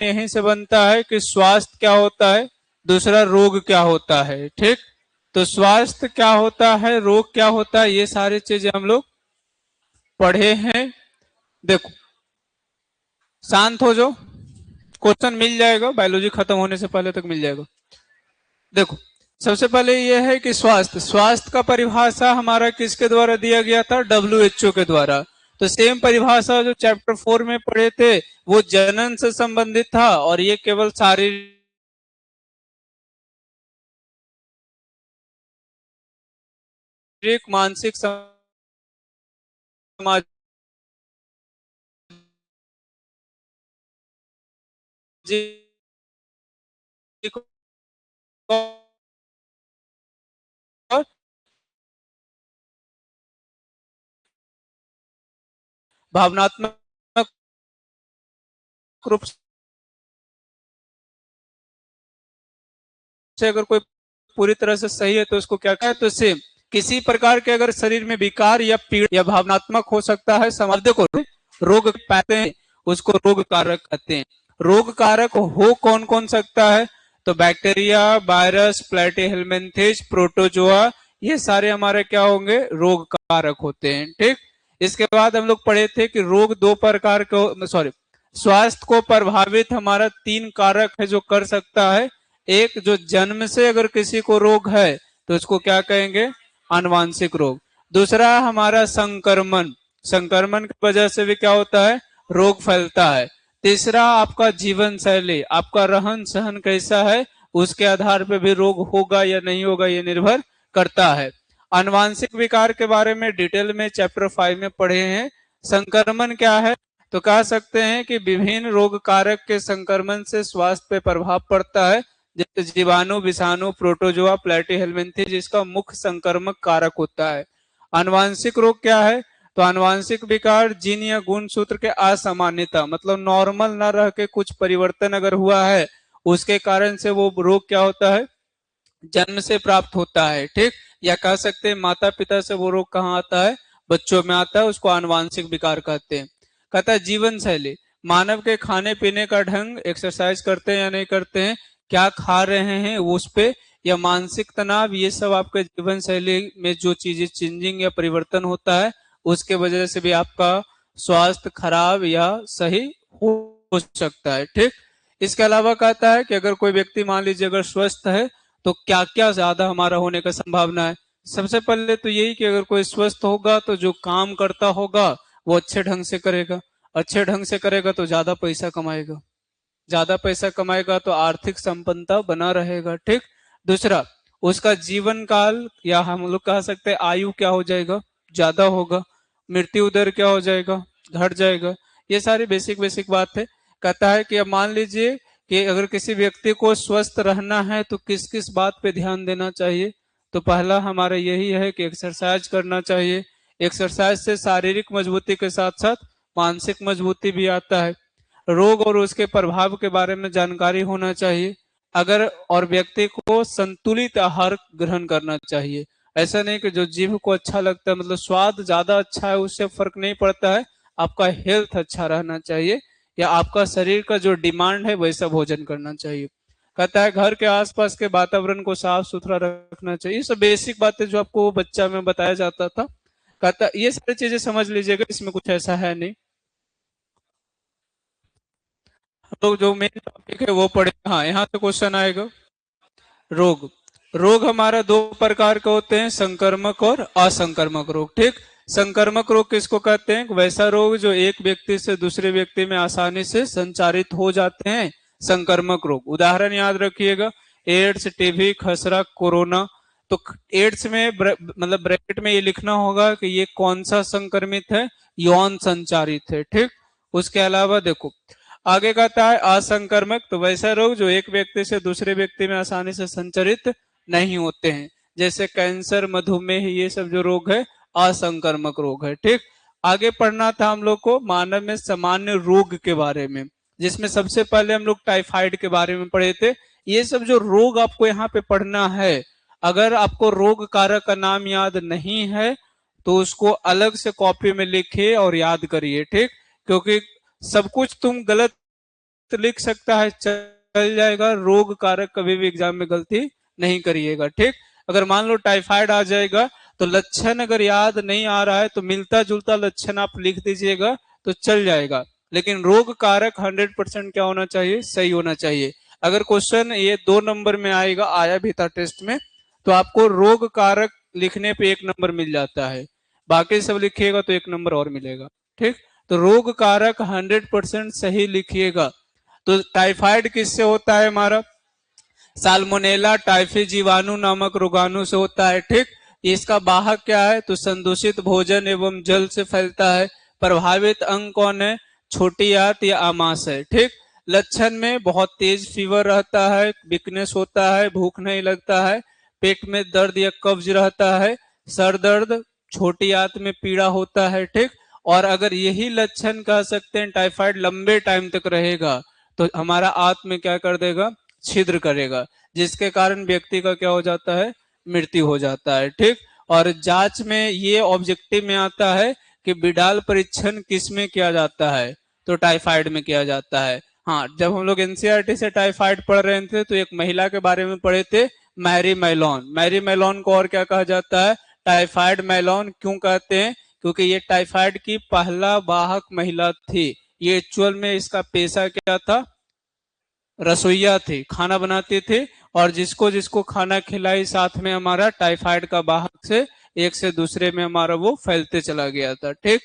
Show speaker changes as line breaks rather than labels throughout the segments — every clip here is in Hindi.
यहीं से बनता है कि स्वास्थ्य क्या होता है, दूसरा रोग क्या होता है। ठीक, तो स्वास्थ्य क्या होता है, रोग क्या होता है, ये सारी चीजें हम लोग पढ़े हैं। देखो, शांत हो जाओ, क्वेश्चन मिल जाएगा, बायोलॉजी खत्म होने से पहले तक मिल जाएगा। देखो, सबसे पहले यह है कि स्वास्थ्य, स्वास्थ्य का परिभाषा हमारा किसके द्वारा दिया गया था, WHO के द्वारा। तो सेम परिभाषा जो चैप्टर 4 में पढ़े थे वो जनन से संबंधित था, और ये केवल शारीरिक मानसिक सामाजिक और भावनात्मक रूप से अगर कोई पूरी तरह से सही है तो उसको क्या कहते हैं, तो सेम किसी प्रकार के अगर शरीर में विकार या पीड़ा या भावनात्मक हो सकता है समाज को रोग पाते हैं, उसको रोग कारक कहते हैं। रोग कारक हो कौन कौन सकता है, तो बैक्टीरिया, वायरस, प्लेटीहेल्मिन्थेस, प्रोटोजोआ, ये सारे हमारे क्या होंगे, रोग कारक होते हैं। ठीक, इसके बाद हम लोग पढ़े थे कि रोग दो प्रकार के, सॉरी, स्वास्थ्य को प्रभावित हमारा 3 कारक है जो कर सकता है। एक, जो जन्म से अगर किसी को रोग है तो उसको क्या कहेंगे, आनुवांशिक रोग। दूसरा हमारा संक्रमण, संक्रमण की वजह से भी क्या होता है, रोग फैलता है। तीसरा आपका जीवन शैली, आपका रहन सहन कैसा है, उसके आधार पर भी रोग होगा या नहीं होगा, ये निर्भर करता है। आनुवांशिक विकार के बारे में डिटेल में चैप्टर 5 में पढ़े हैं। संक्रमण क्या है, तो कह सकते हैं कि विभिन्न रोग कारक के संक्रमण से स्वास्थ्य पे प्रभाव पड़ता है, जैसे जीवाणु, विषाणु, प्रोटोजोआ, प्लेटीहेल्मिन्थेस, जिसका मुख्य संक्रमक कारक होता है। आनुवांशिक रोग क्या है, तो आनुवांशिक विकार जीन या गुण सूत्र के असामान्यता, मतलब नॉर्मल न रह के कुछ परिवर्तन अगर हुआ है, उसके कारण से वो रोग क्या होता है, जन्म से प्राप्त होता है। ठीक, या कह सकते हैं माता पिता से वो रोग कहाँ आता है, बच्चों में आता है, उसको आनुवांशिक विकार कहते हैं। कहता है जीवन शैली, मानव के खाने पीने का ढंग, एक्सरसाइज करते हैं या नहीं करते हैं, क्या खा रहे हैं उस पे, या मानसिक तनाव, ये सब आपके जीवन शैली में जो चीजें चेंजिंग या परिवर्तन होता है उसके वजह से भी आपका स्वास्थ्य खराब या सही हो सकता है। ठीक, इसके अलावा कहता है कि अगर कोई व्यक्ति मान लीजिए अगर स्वस्थ है तो क्या क्या ज्यादा हमारा होने का संभावना है। सबसे पहले तो यही कि अगर कोई स्वस्थ होगा तो जो काम करता होगा वो अच्छे ढंग से करेगा, अच्छे ढंग से करेगा तो ज्यादा पैसा कमाएगा, ज्यादा पैसा कमाएगा तो आर्थिक संपन्नता बना रहेगा। ठीक, दूसरा, उसका जीवन काल या हम लोग कह सकते हैं आयु क्या हो जाएगा, ज्यादा होगा। मृत्यु दर क्या हो जाएगा, घट जाएगा। ये सारी बेसिक बेसिक बात है। कहता है कि अब मान लीजिए कि अगर किसी व्यक्ति को स्वस्थ रहना है तो किस किस बात पे ध्यान देना चाहिए, तो पहला हमारा यही है कि एक्सरसाइज करना चाहिए। एक्सरसाइज से शारीरिक मजबूती के साथ साथ मानसिक मजबूती भी आता है। रोग और उसके प्रभाव के बारे में जानकारी होना चाहिए। अगर और व्यक्ति को संतुलित आहार ग्रहण करना चाहिए। ऐसा नहीं कि जो जीभ को अच्छा लगता है, मतलब स्वाद ज्यादा अच्छा है उससे फर्क नहीं पड़ता है, आपका हेल्थ अच्छा रहना चाहिए या आपका शरीर का जो डिमांड है वैसा भोजन करना चाहिए। कहता है घर के आसपास के वातावरण को साफ सुथरा रखना चाहिए। ये सब बेसिक बातें जो आपको बच्चा में बताया जाता था। कहता ये सारी चीजें समझ लीजिएगा, इसमें कुछ ऐसा है नहीं। तो जो मेन टॉपिक है वो पढ़े, हाँ यहाँ से क्वेश्चन आएगा। रोग, रोग हमारा 2 प्रकार के होते हैं, संक्रमक और असंक्रमक रोग। ठीक, संक्रमक रोग किसको कहते हैं, वैसा रोग जो एक व्यक्ति से दूसरे व्यक्ति में आसानी से संचारित हो जाते हैं, संक्रमक रोग। उदाहरण याद रखिएगा, एड्स, टीबी, खसरा, कोरोना। तो एड्स में मतलब ब्रैकेट में ये लिखना होगा कि ये कौन सा संक्रमित है, यौन संचारित है। ठीक, उसके अलावा देखो आगे कहता है असंक्रमक, तो वैसा रोग जो एक व्यक्ति से दूसरे व्यक्ति में आसानी से संचरित नहीं होते हैं, जैसे कैंसर, मधुमेह, ये सब जो रोग है असंक्रमक रोग है। ठीक, आगे पढ़ना था हम लोग को मानव में सामान्य रोग के बारे में, जिसमें सबसे पहले हम लोग टाइफाइड के बारे में पढ़े थे। ये सब जो रोग आपको यहाँ पे पढ़ना है, अगर आपको रोग कारक का नाम याद नहीं है तो उसको अलग से कॉपी में लिखिए और याद करिए। ठीक, क्योंकि सब कुछ तुम गलत लिख सकता है, चल जाएगा। रोग कारक कभी भी एग्जाम में गलती नहीं करिएगा, ठीक। अगर मान लो टाइफाइड आ जाएगा तो लक्षण अगर याद नहीं आ रहा है तो मिलता जुलता लक्षण आप लिख दीजिएगा तो चल जाएगा। लेकिन रोग कारक 100% क्या होना चाहिए, सही होना चाहिए। अगर क्वेश्चन ये 2 नंबर में आएगा, आया भी था टेस्ट में, तो आपको रोग कारक लिखने पे 1 नंबर मिल जाता है, बाकी सब लिखिएगा तो 1 नंबर और मिलेगा, ठीक। तो रोग कारक 100% सही लिखिएगा। तो टाइफाइड किससे होता है हमारा, साल्मोनेला टाइफी जीवाणु नामक रोगाणु से होता है, ठीक। इसका वाहक क्या है, तो संदूषित भोजन एवं जल से फैलता है। प्रभावित अंग कौन है, छोटी आंत या आमाशय, ठीक। लक्षण में बहुत तेज फीवर रहता है, वीकनेस होता है, भूख नहीं लगता है, पेट में दर्द या कब्ज रहता है, सर दर्द, छोटी आंत में पीड़ा होता है, ठीक। और अगर यही लक्षण कह सकते हैं टाइफाइड लंबे टाइम तक रहेगा तो हमारा आंत में क्या कर देगा, छिद्र करेगा, जिसके कारण व्यक्ति का क्या हो जाता है, मृत्यु हो जाता है, ठीक। और जांच में ये ऑब्जेक्टिव में आता है कि बिडाल परीक्षण किस में किया जाता है, तो टाइफाइड में किया जाता है। हाँ, जब हम लोग एनसीईआरटी से टाइफाइड पढ़ रहे थे तो एक महिला के बारे में पढ़े थे, मैरी मैलोन। मैरी मैलोन को और क्या कहा जाता है, टाइफाइड मैलोन। क्यों कहते हैं, क्योंकि ये टाइफाइड की पहला वाहक महिला थी। ये एक्चुअल में इसका पेशा क्या था, रसोईया थी, खाना बनाती थी, और जिसको जिसको खाना खिलाई साथ में हमारा टाइफाइड का वाहक से एक से दूसरे में हमारा वो फैलते चला गया था, ठीक।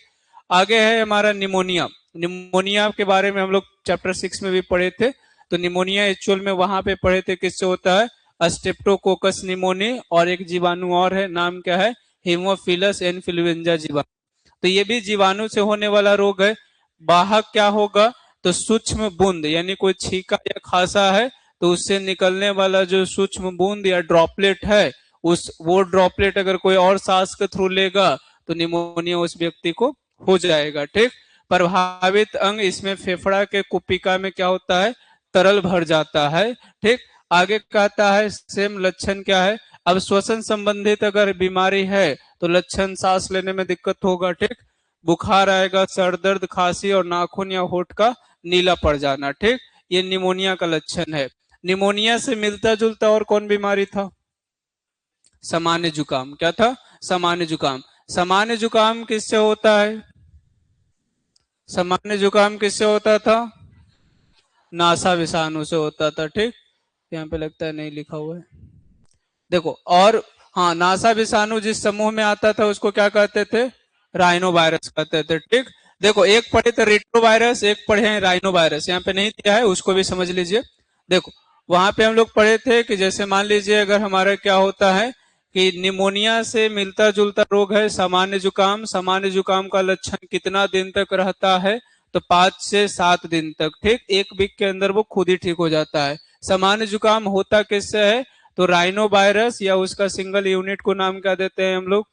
आगे है हमारा निमोनिया। निमोनिया के बारे में हम लोग चैप्टर 6 में भी पढ़े थे। तो निमोनिया एक्चुअल में वहां पे पढ़े थे किससे होता है, स्ट्रेप्टोकोकस निमोनी, और एक जीवाणु और है, नाम क्या है, हीमोफिलस इन्फ्लुएंजा जीवाणु। तो ये भी जीवाणु से होने वाला रोग है। वाहक क्या होगा, तो सूक्ष्म बूंद, यानी कोई छींका या खांसा है तो उससे निकलने वाला जो सूक्ष्म बूंद या ड्रॉपलेट है, वो ड्रॉपलेट अगर कोई और सांस के थ्रू लेगा तो निमोनिया उस व्यक्ति को हो जाएगा, ठीक। प्रभावित अंग, इसमें फेफड़ा के कुपिका में क्या होता है, तरल भर जाता है, ठीक। आगे कहता है सेम लक्षण क्या है, अब श्वसन संबंधित अगर बीमारी है तो लक्षण सांस लेने में दिक्कत होगा, ठीक। बुखार आएगा, सर दर्द, खांसी और नाखून या होठ का नीला पड़ जाना, ठीक। ये निमोनिया का लक्षण है। निमोनिया से मिलता जुलता और कौन बीमारी था, सामान्य जुकाम। क्या था, सामान्य जुकाम। सामान्य जुकाम किससे होता है, सामान्य जुकाम किससे होता था, नासा विषाणु से होता था, ठीक। यहाँ पे लगता है नहीं लिखा हुआ है, देखो। और हाँ, नासा विषाणु जिस समूह में आता था उसको क्या कहते थे, राइनो वायरस कहते थे, ठीक। देखो, एक पढ़े थे रेट्रो वायरस, एक पढ़े हैं राइनो वायरस। यहाँ पे नहीं दिया है, उसको भी समझ लीजिए। देखो, वहां पे हम लोग पढ़े थे कि जैसे मान लीजिए अगर हमारा क्या होता है कि निमोनिया से मिलता जुलता रोग है सामान्य जुकाम। सामान्य जुकाम का लक्षण कितना दिन तक रहता है, तो 5 से 7 दिन तक, ठीक। 1 वीक के अंदर वो खुद ही ठीक हो जाता है। सामान्य जुकाम होता किससे है, तो राइनो वायरस, या उसका सिंगल यूनिट को नाम क्या देते हैं हम लोग,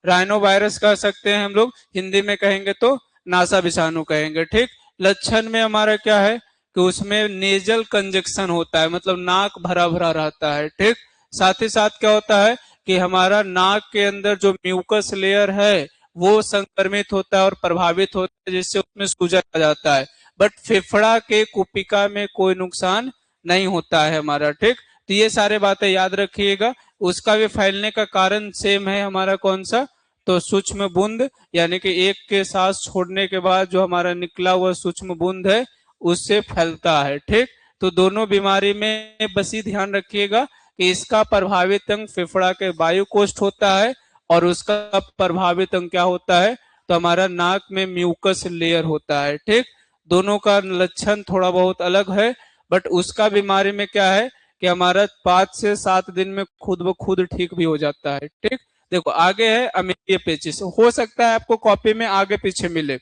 राइनो वायरस कह सकते हैं हम लोग, हिंदी में कहेंगे तो नासा विषाणु कहेंगे, ठीक। लक्षण में हमारा क्या है कि उसमें नेजल कंजक्शन होता है, मतलब नाक भरा भरा रहता है, ठीक। साथ ही साथ क्या होता है कि हमारा नाक के अंदर जो म्यूकस लेयर है वो संक्रमित होता है और प्रभावित होता है, जिससे उसमें सूजन आ जाता है। बट फेफड़ा के कुपिका में कोई नुकसान नहीं होता है हमारा, ठीक। तो ये सारे बातें याद रखिएगा। उसका भी फैलने का कारण सेम है हमारा, कौन सा, तो सूक्ष्म बूंद, यानी कि एक के सांस छोड़ने के बाद जो हमारा निकला हुआ सूक्ष्म बूंद है उससे फैलता है, ठीक। तो दोनों बीमारी में बस ही ध्यान रखिएगा कि इसका प्रभावित अंग फेफड़ा के वायु कोष्ठ होता है और उसका प्रभावित अंग क्या होता है, तो हमारा नाक में म्यूकस लेयर होता है, ठीक। दोनों का लक्षण थोड़ा बहुत अलग है, बट उसका बीमारी में क्या है कि हमारा 5 से 7 दिन में खुद ब खुद ठीक भी हो जाता है, ठीक। देखो, आगे है अमेबिया पेचिस। हो सकता है आपको कॉपी में आगे पीछे मिले,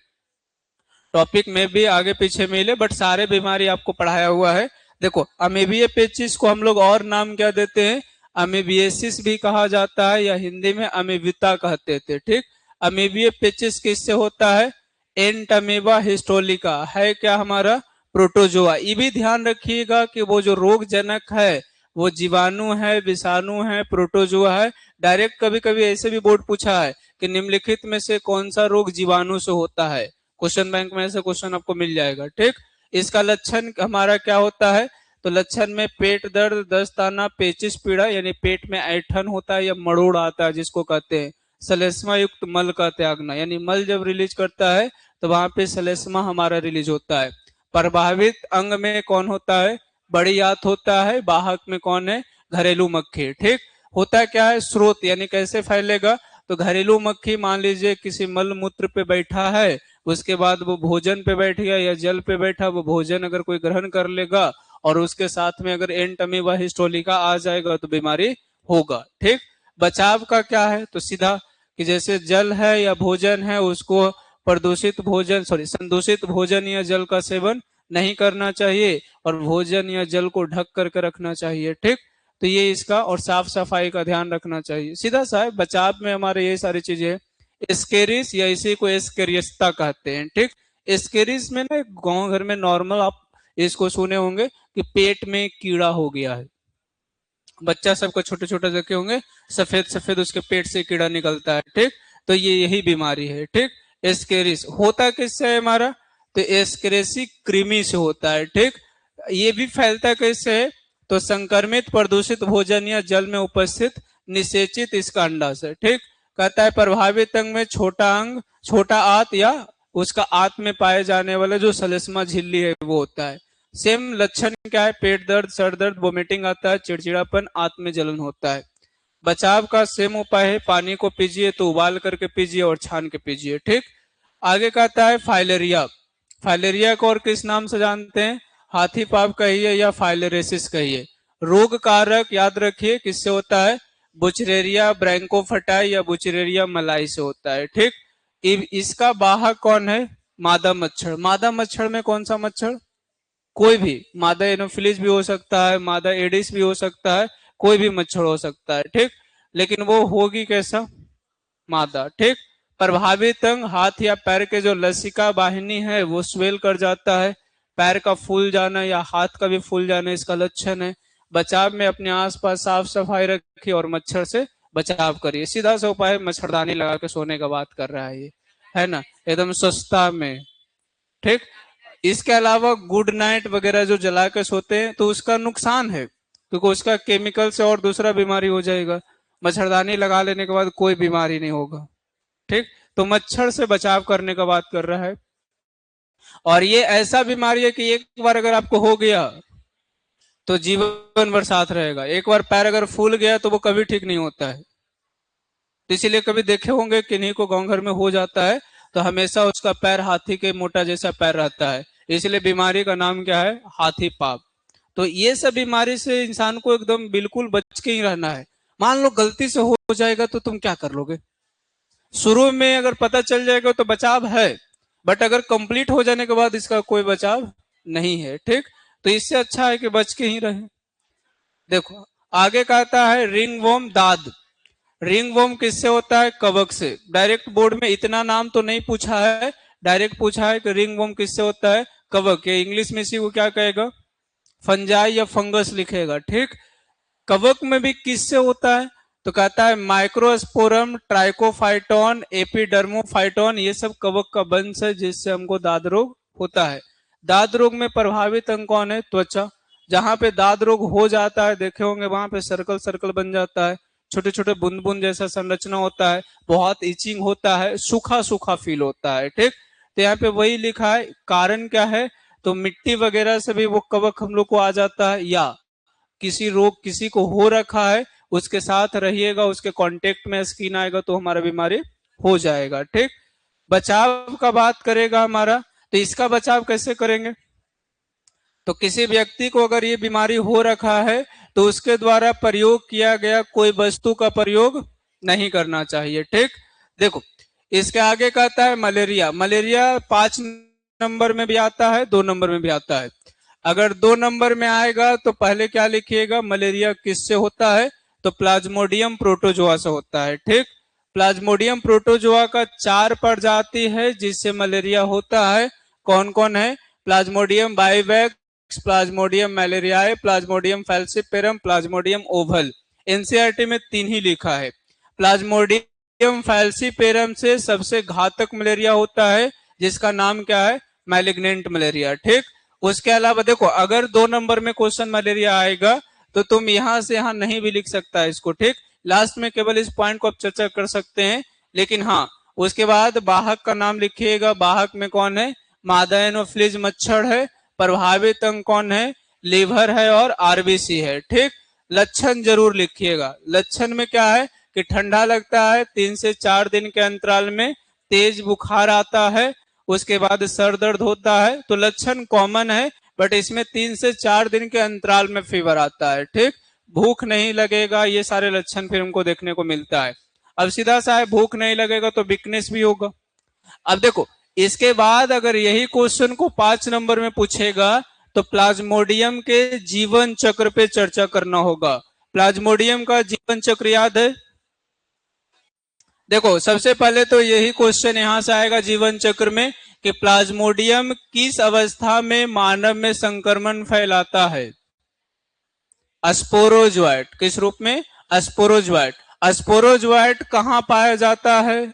टॉपिक में भी आगे पीछे मिले, बट सारे बीमारी आपको पढ़ाया हुआ है। देखो, अमेबिया पेचिस को हम लोग और नाम क्या देते हैं, अमेबियसिस भी कहा जाता है, या हिंदी में अमेबिता कहते थे, ठीक। अमेबिया पेचिस किससे होता है, एंटमीबा हिस्टोलिका है, क्या हमारा प्रोटोजोआ। ये भी ध्यान रखिएगा कि वो जो रोग जनक है वो जीवाणु है, विषाणु है, प्रोटोजोआ है। डायरेक्ट कभी कभी ऐसे भी बोर्ड पूछा है कि निम्नलिखित में से कौन सा रोग जीवाणु से होता है, क्वेश्चन बैंक में ऐसे क्वेश्चन आपको मिल जाएगा, ठीक। इसका लक्षण हमारा क्या होता है? तो लक्षण में पेट दर्द, दस्त आना, पेचिश पीड़ा यानी पेट में ऐठन होता है या मरोड़ आता है जिसको कहते हैं। सलेस्मा युक्त मल का त्यागना यानी मल जब रिलीज करता है तो वहां पे सलेस्मा हमारा रिलीज होता है। प्रभावित अंग में कौन होता है? बड़ी आंत होता है। वाहक में कौन है? घरेलू मक्खी। ठीक, होता क्या है? स्रोत यानी कैसे फैलेगा? तो घरेलू मक्खी मान लीजिए किसी मल मूत्र पे बैठा है, उसके बाद वो भोजन पे बैठ गया या जल पे बैठा, वो भोजन अगर कोई ग्रहण कर लेगा और उसके साथ में अगर एंट अमीबा हिस्टोलिका आ जाएगा तो बीमारी होगा। ठीक, बचाव का क्या है? तो सीधा कि जैसे जल है या भोजन है उसको प्रदूषित भोजन संदूषित भोजन या जल का सेवन नहीं करना चाहिए और भोजन या जल को ढक करके रखना चाहिए। ठीक, तो ये इसका और साफ सफाई का ध्यान रखना चाहिए। सीधा सा है, बचाव में हमारे ये सारी चीजें हैं। एस्केरिस या इसी को एस्केरियस्ता कहते हैं। ठीक, एस्केरिस में ना गांव घर में नॉर्मल आप इसको सुने होंगे कि पेट में कीड़ा हो गया है। बच्चा सबको छोटे छोटे देखे होंगे, सफेद सफेद उसके पेट से कीड़ा निकलता है। ठीक, तो ये यही बीमारी है। ठीक, एस्केरिस होता किससे है हमारा? तो एस्केरेसी कृमि से होता है। ठीक, ये भी फैलता कैसे है? तो संक्रमित प्रदूषित भोजन या जल में उपस्थित निषेचित इसका अंडा से। ठीक, कहता है प्रभावित अंग में छोटा आंत या उसका आंत में पाए जाने वाला जो सलेस्मा झिल्ली है वो होता है। सेम लक्षण क्या है? पेट दर्द, सर दर्द, वोमिटिंग आता है, चिड़चिड़ापन, आंत में जलन होता है। बचाव का सेम उपाय है, पानी को पीजिए तो उबाल करके पीजिए और छान के पीजिए। ठीक, आगे कहता है फाइलेरिया। फाइलेरिया को और किस नाम से जानते हैं? हाथी पाप कहिए या फाइलेरेसिस कहिए। रोग कारक याद रखिए किससे होता है? बुचरेरिया ब्रैंकोफटाई या बुचरेरिया मलाई से होता है। ठीक, इसका वाहक कौन है? मादा मच्छर। मादा मच्छर में कौन सा मच्छर? कोई भी, मादा एनोफिलिस भी हो सकता है, मादा एडिस भी हो सकता है, कोई भी मच्छर हो सकता है। ठीक, लेकिन वो होगी कैसा? मादा। ठीक, प्रभावित अंग हाथ या पैर के जो लसिका वाहिनी है वो स्वेल कर जाता है। पैर का फूल जाना या हाथ का भी फूल जाना इसका लक्षण है। बचाव में अपने आसपास साफ सफाई रखिए और मच्छर से बचाव करिए। सीधा सा उपाय मच्छरदानी लगा के सोने का बात कर रहा है ये, है ना, एकदम सस्ता में। ठीक, इसके अलावा गुड नाइट वगैरह जो जला के सोते हैं तो उसका नुकसान है क्योंकि उसका केमिकल से और दूसरा बीमारी हो जाएगा। मच्छरदानी लगा लेने के बाद कोई बीमारी नहीं होगा। ठीक, तो मच्छर से बचाव करने का बात कर रहा है। और ये ऐसा बीमारी है कि एक बार अगर आपको हो गया तो जीवन भर साथ रहेगा। एक बार पैर अगर फूल गया तो वो कभी ठीक नहीं होता है। तो इसीलिए कभी देखे होंगे किन्हीं को गांव घर में हो जाता है तो हमेशा उसका पैर हाथी के मोटा जैसा पैर रहता है। इसलिए बीमारी का नाम क्या है? हाथी पाप। तो ये सब बीमारी से इंसान को एकदम बिल्कुल बच के ही रहना है। मान लो गलती से हो जाएगा तो तुम क्या कर लोगे? शुरू में अगर पता चल जाएगा तो बचाव है, बट अगर कंप्लीट हो जाने के बाद इसका कोई बचाव नहीं है। ठीक, तो इससे अच्छा है कि बच के ही रहे। देखो आगे कहता है रिंग वॉर्म दाद। रिंग वॉर्म किससे होता है? कवक से। डायरेक्ट बोर्ड में इतना नाम तो नहीं पूछा है, डायरेक्ट पूछा है कि रिंग वॉर्म किससे होता है? कवक। या इंग्लिश में इसी को क्या कहेगा? फंजाई या फंगस लिखेगा। ठीक, कवक में भी किससे होता है? तो कहता है माइक्रोस्पोरम, ट्राइकोफाइटोन, एपिडर्मोफाइटोन, ये सब कवक का वंश है जिससे हमको दाद रोग होता है। दाद रोग में प्रभावित अंग कौन है? त्वचा। जहां पे दाद रोग हो जाता है देखे होंगे वहां पे सर्कल सर्कल बन जाता है, छोटे छोटे बूंद बूंद जैसा संरचना होता है, बहुत इचिंग होता है, सूखा सूखा फील होता है। ठीक, तो यहाँ पे वही लिखा है। कारण क्या है? तो मिट्टी वगैरह से भी वो कवक हम लोग को आ जाता है, या किसी रोग किसी को हो रखा है उसके साथ रहिएगा, उसके कांटेक्ट में स्किन आएगा तो हमारा बीमारी हो जाएगा। ठीक, बचाव का बात करेगा हमारा, तो इसका बचाव कैसे करेंगे? तो किसी व्यक्ति को अगर ये बीमारी हो रखा है तो उसके द्वारा प्रयोग किया गया कोई वस्तु का प्रयोग नहीं करना चाहिए। ठीक, देखो इसके आगे कहता है मलेरिया। मलेरिया 5 नंबर में भी आता है, 2 नंबर में भी आता है। अगर 2 नंबर में आएगा तो पहले क्या लिखिएगा? मलेरिया किससे होता है? तो प्लाज्मोडियम प्रोटोजोआ से होता है। ठीक, प्लाज्मोडियम प्रोटोजोआ का 4 प्रजाति है जिससे मलेरिया होता है। कौन कौन है? प्लाज्मोडियम बाइवैक्स, प्लाज्मोडियम मलेरियाe, plasmodium falciparum, plasmodium ovale. NCERT में 3 ही लिखा है। प्लाज्मोडियम फैल्सिपेरम से सबसे घातक मलेरिया होता है जिसका नाम क्या है? Malignant malaria. ठीक, उसके अलावा देखो, अगर 2 नंबर में क्वेश्चन मलेरिया आएगा तो तुम यहां से यहां नहीं भी लिख सकता है इसको, ठीक। लास्ट में केवल इस पॉइंट को आप चर्चा कर सकते हैं। लेकिन हाँ, उसके बाद वाहक का नाम लिखिएगा। वाहक में कौन है? मादा एनोफ्लिज मच्छर है। प्रभावित अंग कौन है? लीवर है और आरबीसी है, ठीक। लक्षण जरूर लिखिएगा। लक्षण में क्या है कि ठंडा लगता है, 3 से 4 दिन के अंतराल में तेज बुखार आता है, उसके बाद सर दर्द होता है। तो लक्षण कॉमन है, बट इसमें 3 से 4 दिन के अंतराल में फीवर आता है, ठीक। भूख नहीं लगेगा, ये सारे लक्षण फिर हमको देखने को मिलता है। अब सीधा सा है, भूख नहीं लगेगा तो वीकनेस भी होगा। अब देखो, इसके बाद अगर यही क्वेश्चन को 5 नंबर में पूछेगा तो प्लाज्मोडियम के जीवन चक्र पे चर्चा करना होगा। प्लाज्मोडियम का जीवन चक्र याद है? देखो, सबसे पहले तो यही क्वेश्चन यहां से आएगा जीवन चक्र में कि प्लाज्मोडियम किस अवस्था में मानव में संक्रमण फैलाता है? स्पोरोजोइट। किस रूप में? स्पोरोजोइट। स्पोरोजोइट कहां पाया जाता है?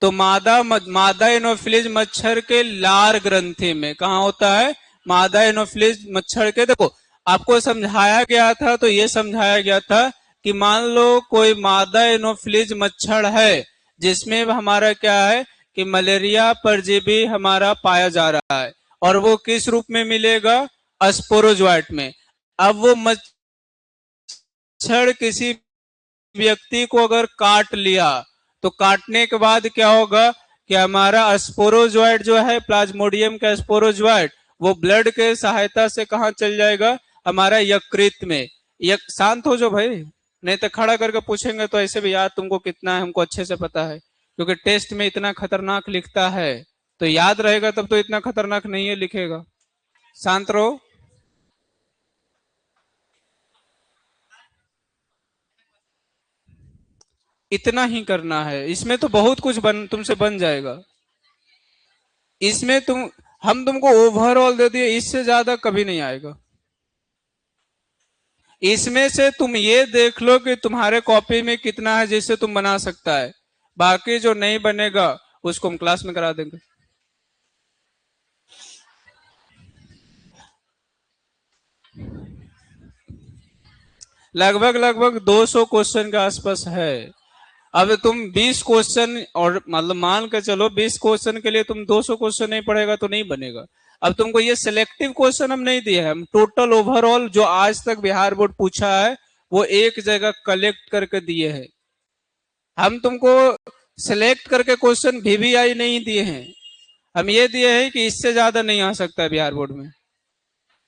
तो मादा एनोफिलिस मच्छर के लार ग्रंथि में। कहां होता है? मादा एनोफिलिस मच्छर के। देखो, आपको समझाया गया था, तो ये समझाया गया था कि मान लो कोई मादा एनोफिलिस मच्छर है जिसमें हमारा क्या है कि मलेरिया परजीवी हमारा पाया जा रहा है, और वो किस रूप में मिलेगा? स्पोरोजोइट में। अब वो मच्छर किसी व्यक्ति को अगर काट लिया तो काटने के बाद क्या होगा कि हमारा स्पोरोजोइट जो है, प्लाज्मोडियम का स्पोरोजोइट, वो ब्लड के सहायता से कहां चल जाएगा? हमारा यकृत में। शांत हो जाओ भाई, नहीं तो खड़ा करके पूछेंगे तो ऐसे भी याद तुमको कितना है हमको अच्छे से पता है, क्योंकि टेस्ट में इतना खतरनाक लिखता है तो याद रहेगा, तब तो इतना खतरनाक नहीं है लिखेगा। शांत रहो। इतना ही करना है, इसमें तो बहुत कुछ तुमसे बन जाएगा। इसमें हम तुमको ओवरऑल दे दिए, इससे ज्यादा कभी नहीं आएगा। इसमें से तुम ये देख लो कि तुम्हारे कॉपी में कितना है जिससे तुम बना सकता है। बाकी जो नहीं बनेगा उसको हम क्लास में करा देंगे। लगभग लगभग 200 क्वेश्चन के आसपास है। अब तुम 20 क्वेश्चन, और मतलब मान के चलो 20 क्वेश्चन के लिए तुम 200 क्वेश्चन नहीं पढ़ेगा तो नहीं बनेगा। अब तुमको ये सिलेक्टिव क्वेश्चन हम नहीं दिए हैं, हम टोटल ओवरऑल जो आज तक बिहार बोर्ड पूछा है वो एक जगह कलेक्ट करके दिए हैं। हम तुमको सिलेक्ट करके क्वेश्चन वीवीआई नहीं दिए हैं, हम ये दिए हैं कि इससे ज्यादा नहीं आ सकता है बिहार बोर्ड में।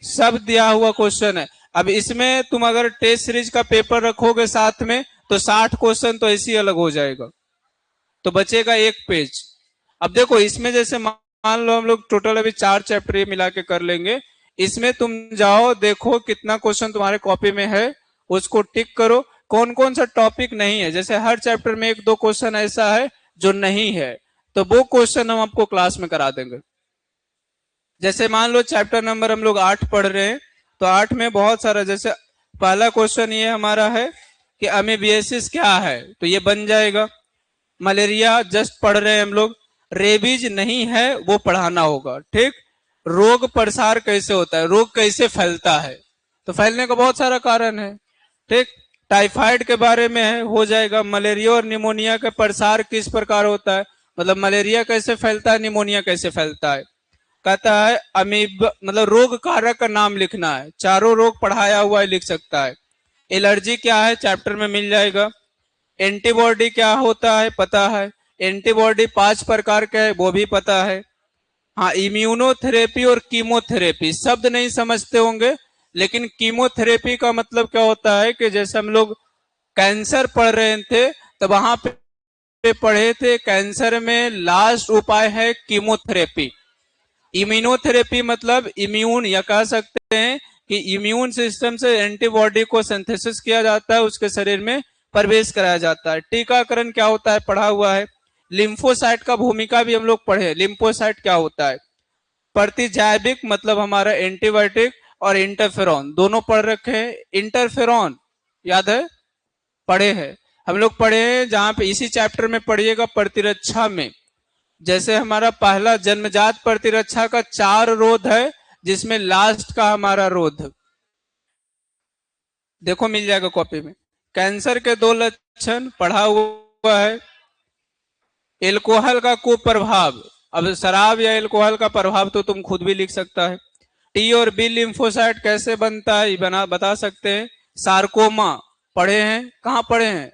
सब दिया हुआ क्वेश्चन है। अब इसमें तुम अगर टेस्ट सीरीज का पेपर रखोगे साथ में तो 60 क्वेश्चन तो ऐसे ही अलग हो जाएगा, तो बचेगा 1 पेज। अब देखो, इसमें जैसे मान लो हम लोग टोटल अभी 4 चैप्टर मिला के कर लेंगे। इसमें तुम जाओ, देखो कितना क्वेश्चन तुम्हारे कॉपी में है, उसको टिक करो। कौन कौन सा टॉपिक नहीं है, जैसे हर चैप्टर में 1-2 क्वेश्चन ऐसा है जो नहीं है, तो वो क्वेश्चन हम आपको क्लास में करा देंगे। जैसे मान लो चैप्टर नंबर हम लोग 8 पढ़ रहे हैं, तो 8 में बहुत सारा, जैसे पहला क्वेश्चन ये हमारा है कि अमीबियासिस क्या है, तो ये बन जाएगा। मलेरिया जस्ट पढ़ रहे हैं हम लोग, रेबीज नहीं है वो पढ़ाना होगा, ठीक। रोग प्रसार कैसे होता है, रोग कैसे फैलता है, तो फैलने का बहुत सारा कारण है, ठीक। टाइफाइड के बारे में है, हो जाएगा। मलेरिया और निमोनिया का प्रसार किस प्रकार होता है, मतलब मलेरिया कैसे फैलता है, निमोनिया कैसे फैलता है। कहता है अमीब, मतलब रोग कारक का नाम लिखना है, चारों रोग पढ़ाया हुआ है, लिख सकता है। एलर्जी क्या है, चैप्टर में मिल जाएगा। एंटीबॉडी क्या होता है, पता है। एंटीबॉडी 5 प्रकार के है, वो भी पता है। हाँ, इम्यूनोथेरेपी और कीमोथेरेपी शब्द नहीं समझते होंगे, लेकिन कीमोथेरेपी का मतलब क्या होता है कि जैसे हम लोग कैंसर पढ़ रहे थे तो वहां पे पढ़े थे कैंसर में लास्ट उपाय है कीमोथेरेपी। इम्यूनोथेरेपी मतलब इम्यून, या कह सकते हैं कि इम्यून सिस्टम से एंटीबॉडी को सिंथेसिस किया जाता है, उसके शरीर में प्रवेश कराया जाता है। टीकाकरण क्या होता है, पढ़ा हुआ है। लिम्फोसाइट का भूमिका भी हम लोग पढ़े, लिम्फोसाइट क्या होता है। प्रतिजैविक मतलब हमारा एंटीबायोटिक, और इंटरफेरॉन दोनों पढ़ रखे हैं। इंटरफेरॉन याद है, पढ़े हैं हम लोग, पढ़े हैं। जहां पे इसी चैप्टर में पढ़िएगा प्रतिरक्षा में, जैसे हमारा पहला जन्मजात प्रतिरक्षा का 4 रोध है, जिसमें लास्ट का हमारा रोध, देखो मिल जाएगा कॉपी में। कैंसर के 2 लक्षण पढ़ा हुआ है। एल्कोहल का कुप्रभाव, अब शराब या एल्कोहल का प्रभाव तो तुम खुद भी लिख सकता है। टी और बी लिम्फोसाइट कैसे बनता है बता सकते हैं। सार्कोमा पढ़े हैं, कहां पढ़े हैं?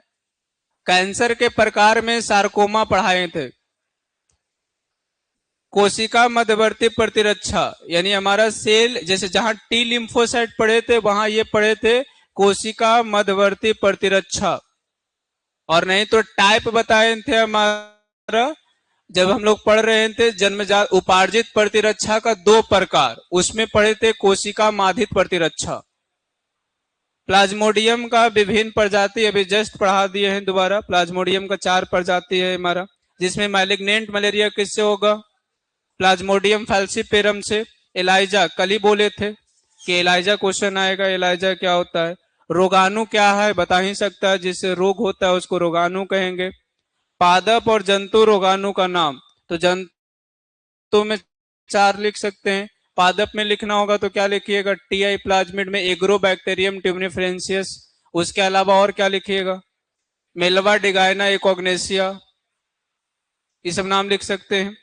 कैंसर के प्रकार में सार्कोमा पढ़ाए थे। कोशिका मध्यवर्ती प्रतिरक्षा, यानी हमारा सेल, जैसे जहां टी लिम्फोसाइट पढ़े थे वहां ये पढ़े थे कोशिका मध्यवर्ती प्रतिरक्षा। और नहीं तो टाइप बताए थे हमारा, जब हम लोग पढ़ रहे थे जन्मजात उपार्जित प्रतिरक्षा का 2 प्रकार, उसमें पढ़े थे कोशिका माधित प्रतिरक्षा। प्लाज्मोडियम का विभिन्न प्रजाति अभी जस्ट पढ़ा दिए हैं दोबारा। प्लाज्मोडियम का 4 प्रजाति है हमारा, जिसमें मैलिग्नेंट मलेरिया किससे होगा? प्लाज्मोडियम फैल्सीपेरम से। एलाइजा कल ही बोले थे कि एलाइजा क्वेश्चन आएगा। एलाइजा क्या होता है? रोगाणु क्या है बता ही सकता है, जिससे रोग होता है उसको रोगाणु कहेंगे। पादप और जंतु रोगाणु का नाम, तो जंतु में 4 लिख सकते हैं। पादप में लिखना होगा तो क्या लिखिएगा? टीआई प्लाज्मिड में एग्रोबैक्टीरियम ट्यूबनिफ्रेंसियस। उसके अलावा और क्या लिखिएगा? मेलवा डिगाइना एकोग्नेसिया, ये सब नाम लिख सकते हैं।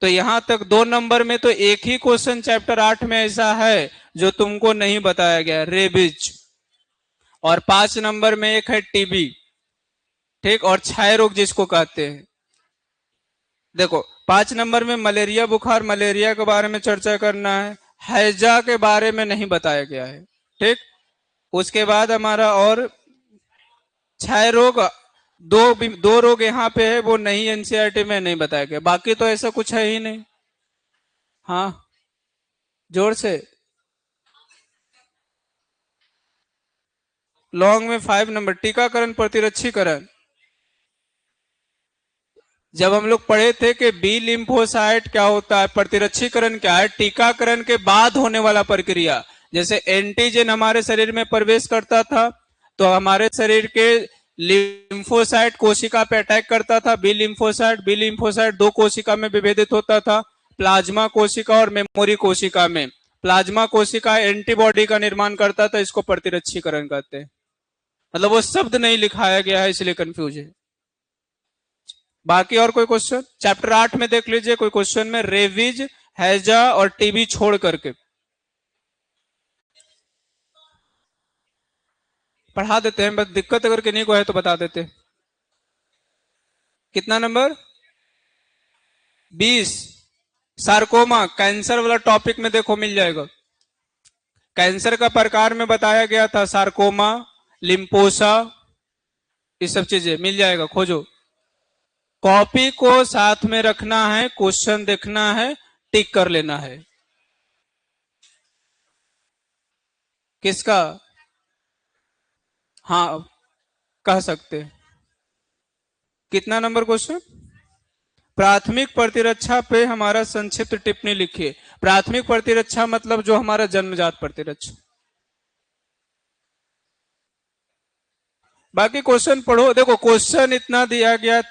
तो यहां तक 2 नंबर में तो एक ही क्वेश्चन चैप्टर 8 में ऐसा है जो तुमको नहीं बताया गया, रेबीज। और 5 नंबर में एक है टीबी, ठीक, और क्षय रोग जिसको कहते हैं। देखो 5 नंबर में मलेरिया बुखार, मलेरिया के बारे में चर्चा करना है। हैजा के बारे में नहीं बताया गया है, ठीक। उसके बाद हमारा और क्षय रोग, दो रोग यहाँ पे है, वो नहीं एनसीईआरटी में नहीं बताया गया। बाकी तो ऐसा कुछ है ही नहीं। हाँ जोर से। लॉन्ग में 5 नंबर टीकाकरण प्रतिरक्षीकरण। जब हम लोग पढ़े थे कि बी लिम्फोसाइट क्या होता है, प्रतिरक्षीकरण क्या है, टीकाकरण के बाद होने वाला प्रक्रिया। जैसे एंटीजन हमारे शरीर में प्रवेश करता था तो हमारे शरीर के लिम्फोसाइट कोशिका पे अटैक करता था। बी लिम्फोसाइट 2 कोशिका में विभेदित होता था, प्लाज्मा कोशिका और मेमोरी कोशिका में। प्लाज्मा कोशिका एंटीबॉडी का निर्माण करता था, इसको प्रतिरक्षीकरण कहते हैं। मतलब वो शब्द नहीं लिखाया गया है इसलिए कंफ्यूज है। बाकी और कोई क्वेश्चन चैप्टर 8 में देख लीजिए, कोई क्वेश्चन में रेबीज, हैजा और टीबी छोड़ करके पढ़ा देते हैं, बस दिक्कत अगर किन्हीं को है तो बता देते हैं। कितना नंबर? 20। सार्कोमा कैंसर वाला टॉपिक में देखो मिल जाएगा। कैंसर का प्रकार में बताया गया था सार्कोमा, लिम्फोसा, ये सब चीजें मिल जाएगा, खोजो। कॉपी को साथ में रखना है, क्वेश्चन देखना है, टिक कर लेना है। किसका? हाँ कह सकते हैं। कितना नंबर क्वेश्चन? प्राथमिक प्रतिरक्षा पे हमारा संक्षिप्त टिप्पणी लिखिए। प्राथमिक प्रतिरक्षा मतलब जो हमारा जन्मजात प्रतिरक्षा। बाकी क्वेश्चन पढ़ो। देखो क्वेश्चन इतना दिया गया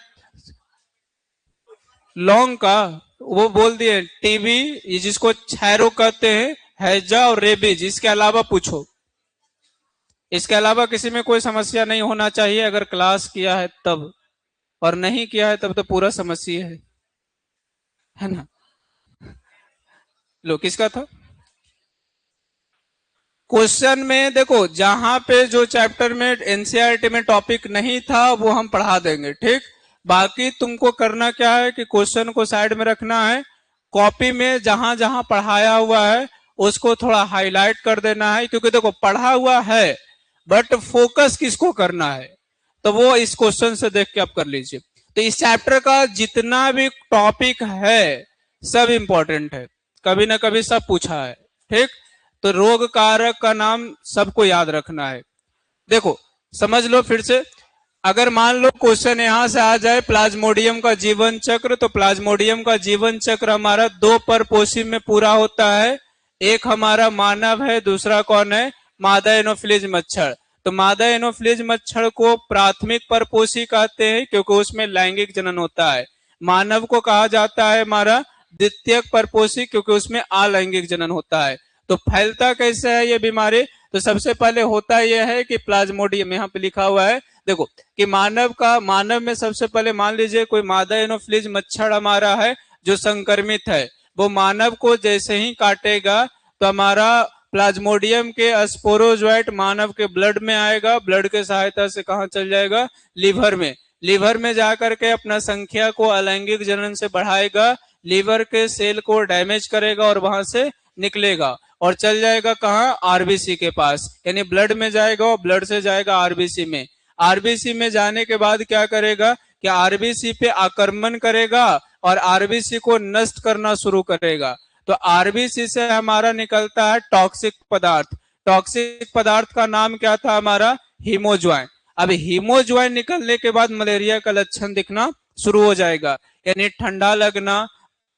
लॉन्ग का, वो बोल दिए टीबी जिसको क्षय रोग कहते हैं, हैजा और रेबीज, इसके अलावा पूछो। इसके अलावा किसी में कोई समस्या नहीं होना चाहिए, अगर क्लास किया है तब, और नहीं किया है तब तो पूरा समस्या है ना। लो किसका था क्वेश्चन में? देखो जहां पे जो चैप्टर में एनसीईआरटी में टॉपिक नहीं था वो हम पढ़ा देंगे, ठीक। बाकी तुमको करना क्या है कि क्वेश्चन को साइड में रखना है, कॉपी में जहां जहां पढ़ाया हुआ है उसको थोड़ा हाईलाइट कर देना है, क्योंकि देखो पढ़ा हुआ है बट फोकस किसको करना है, तो वो इस क्वेश्चन से देख के आप कर लीजिए। तो इस चैप्टर का जितना भी टॉपिक है सब इंपॉर्टेंट है, कभी ना कभी सब पूछा है, ठीक। तो रोग कारक का नाम सबको याद रखना है। देखो समझ लो फिर से, अगर मान लो क्वेश्चन यहां से आ जाए प्लाज्मोडियम का जीवन चक्र, तो प्लाज्मोडियम का जीवन चक्र हमारा 2 परपोषी में पूरा होता है। एक हमारा मानव है, दूसरा कौन है? मादा एनोफिलीज मच्छर। तो मादा एनोफिलीज मच्छर को प्राथमिक परपोषी कहते हैं क्योंकि उसमें लैंगिक जनन होता है। मानव को कहा जाता है हमारा द्वितीयक परपोषी, क्योंकि उसमें अलैंगिक जनन होता है। तो फैलता कैसे है ये बीमारी? तो सबसे पहले होता यह है कि प्लाज्मोडियम, यहाँ पे लिखा हुआ है देखो, कि मानव में सबसे पहले मान लीजिए कोई मादा एनोफिलीज मच्छर हमारा है जो संक्रमित है, वो मानव को जैसे ही काटेगा तो हमारा प्लाज्मोडियम के स्पोरोजोइट मानव के ब्लड में आएगा, ब्लड के सहायता से कहाँ चल जाएगा? लीवर में। लीवर में जाकर के अपना संख्या को अलैंगिक जनन से बढ़ाएगा, लीवर के सेल को डैमेज करेगा और वहां से निकलेगा और चल जाएगा कहाँ? आरबीसी के पास, यानी ब्लड में जाएगा और ब्लड से जाएगा आरबीसी में। आरबीसी में जाने के बाद क्या करेगा कि आरबीसी पे आक्रमण करेगा और आरबीसी को नष्ट करना शुरू करेगा। तो आरबीसी से हमारा निकलता है टॉक्सिक पदार्थ। टॉक्सिक पदार्थ का नाम क्या था हमारा? हीमोज्वाइन। अब हीमोज्वाइन निकलने के बाद मलेरिया का लक्षण दिखना शुरू हो जाएगा, यानी ठंडा लगना,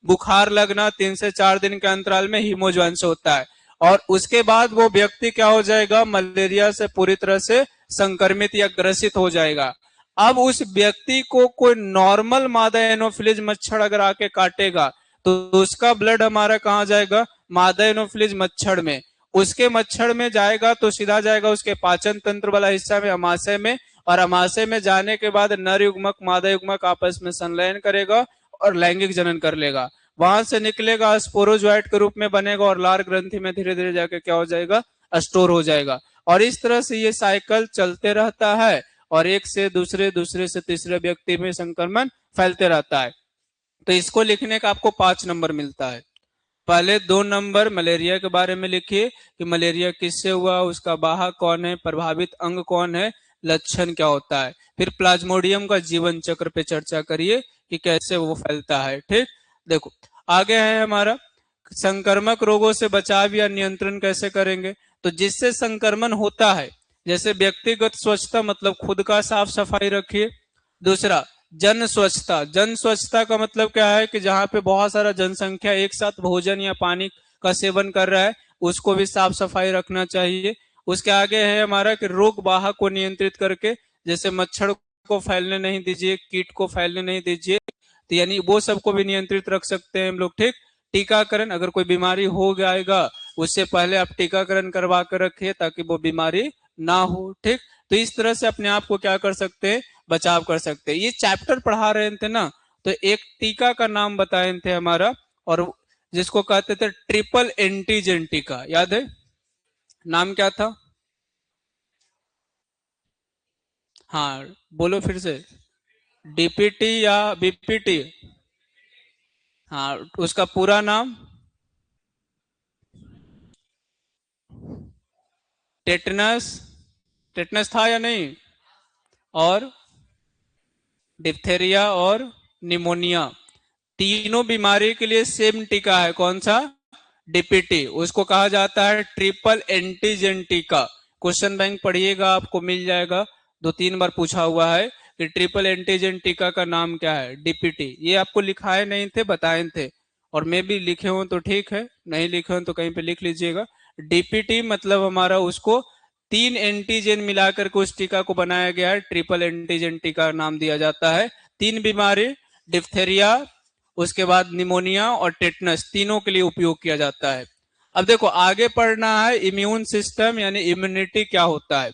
बुखार लगना 3 से 4 दिन के अंतराल में हीमोज्वाइन से होता है। और उसके बाद वो व्यक्ति क्या हो जाएगा? मलेरिया से पूरी तरह से संक्रमित या ग्रसित हो जाएगा। अब उस व्यक्ति को कोई नॉर्मल मादा एनोफिलीज मच्छर अगर आके काटेगा तो उसका ब्लड हमारा कहाँ जाएगा? मादा एनोफिलीज मच्छर में। उसके मच्छर में जाएगा तो सीधा जाएगा उसके पाचन तंत्र वाला हिस्सा में, अमाशय में, और अमाशय में जाने के बाद नर युग्मक मादा युग्मक आपस में संलयन करेगा और लैंगिक जनन कर लेगा। वहां से निकलेगा स्पोरोजोइट के रूप में बनेगा और लार ग्रंथि में धीरे धीरे जाके क्या हो जाएगा? स्टोर हो जाएगा। और इस तरह से ये साइकिल चलते रहता है और एक से दूसरे, दूसरे से तीसरे व्यक्ति में संक्रमण फैलते रहता है। तो इसको लिखने का आपको 5 नंबर मिलता है। पहले 2 नंबर मलेरिया के बारे में लिखिए कि मलेरिया किससे हुआ, उसका वाहक कौन है, प्रभावित अंग कौन है, लक्षण क्या होता है। फिर प्लाज्मोडियम का जीवन चक्र पे चर्चा करिए कि कैसे वो फैलता है। ठीक, देखो आगे है हमारा संक्रमक रोगों से बचाव या नियंत्रण कैसे करेंगे। तो जिससे संक्रमण होता है, जैसे व्यक्तिगत स्वच्छता, मतलब खुद का साफ सफाई रखिए। दूसरा जन स्वच्छता। जन स्वच्छता का मतलब क्या है कि जहाँ पे बहुत सारा जनसंख्या एक साथ भोजन या पानी का सेवन कर रहा है, उसको भी साफ सफाई रखना चाहिए। उसके आगे है हमारा कि रोग वाहक को नियंत्रित करके, जैसे मच्छर को फैलने नहीं दीजिए, कीट को फैलने नहीं दीजिए, तो यानी वो सबको भी नियंत्रित रख सकते हैं हम लोग। ठीक, टीकाकरण, अगर कोई बीमारी हो जाएगा उससे पहले आप टीकाकरण करवा कर रखिए ताकि वो बीमारी ना हो। ठीक, तो इस तरह से अपने आप को क्या कर सकते हैं? बचाव कर सकते हैं। ये चैप्टर पढ़ा रहे थे ना, तो एक टीका का नाम बताए थे हमारा, और जिसको कहते थे ट्रिपल एंटीजन टीका, याद है? नाम क्या था? हाँ बोलो फिर से। डीपीटी या बीपीटी? हाँ, उसका पूरा नाम टेटनस। टेटनस था या नहीं? और डिप्थेरिया और निमोनिया, तीनों बीमारी के लिए सेम टीका है। कौन सा? डीपीटी। उसको कहा जाता है ट्रिपल एंटीजन टीका। क्वेश्चन बैंक पढ़िएगा, आपको मिल जाएगा, 2-3 बार पूछा हुआ है कि ट्रिपल एंटीजन टीका का नाम क्या है? डीपीटी। ये आपको लिखाए नहीं थे, बताए थे, और मैं भी लिखे हो तो ठीक है, नहीं लिखे हो तो कहीं पे लिख लीजिएगा। डीपीटी मतलब हमारा उसको 3 एंटीजन मिलाकर के उस टीका को बनाया गया है, ट्रिपल एंटीजन टीका नाम दिया जाता है। 3 बीमारी, डिप्थेरिया, उसके बाद निमोनिया और टेटनस, तीनों के लिए उपयोग किया जाता है। अब देखो आगे पढ़ना है इम्यून सिस्टम यानी इम्यूनिटी क्या होता है।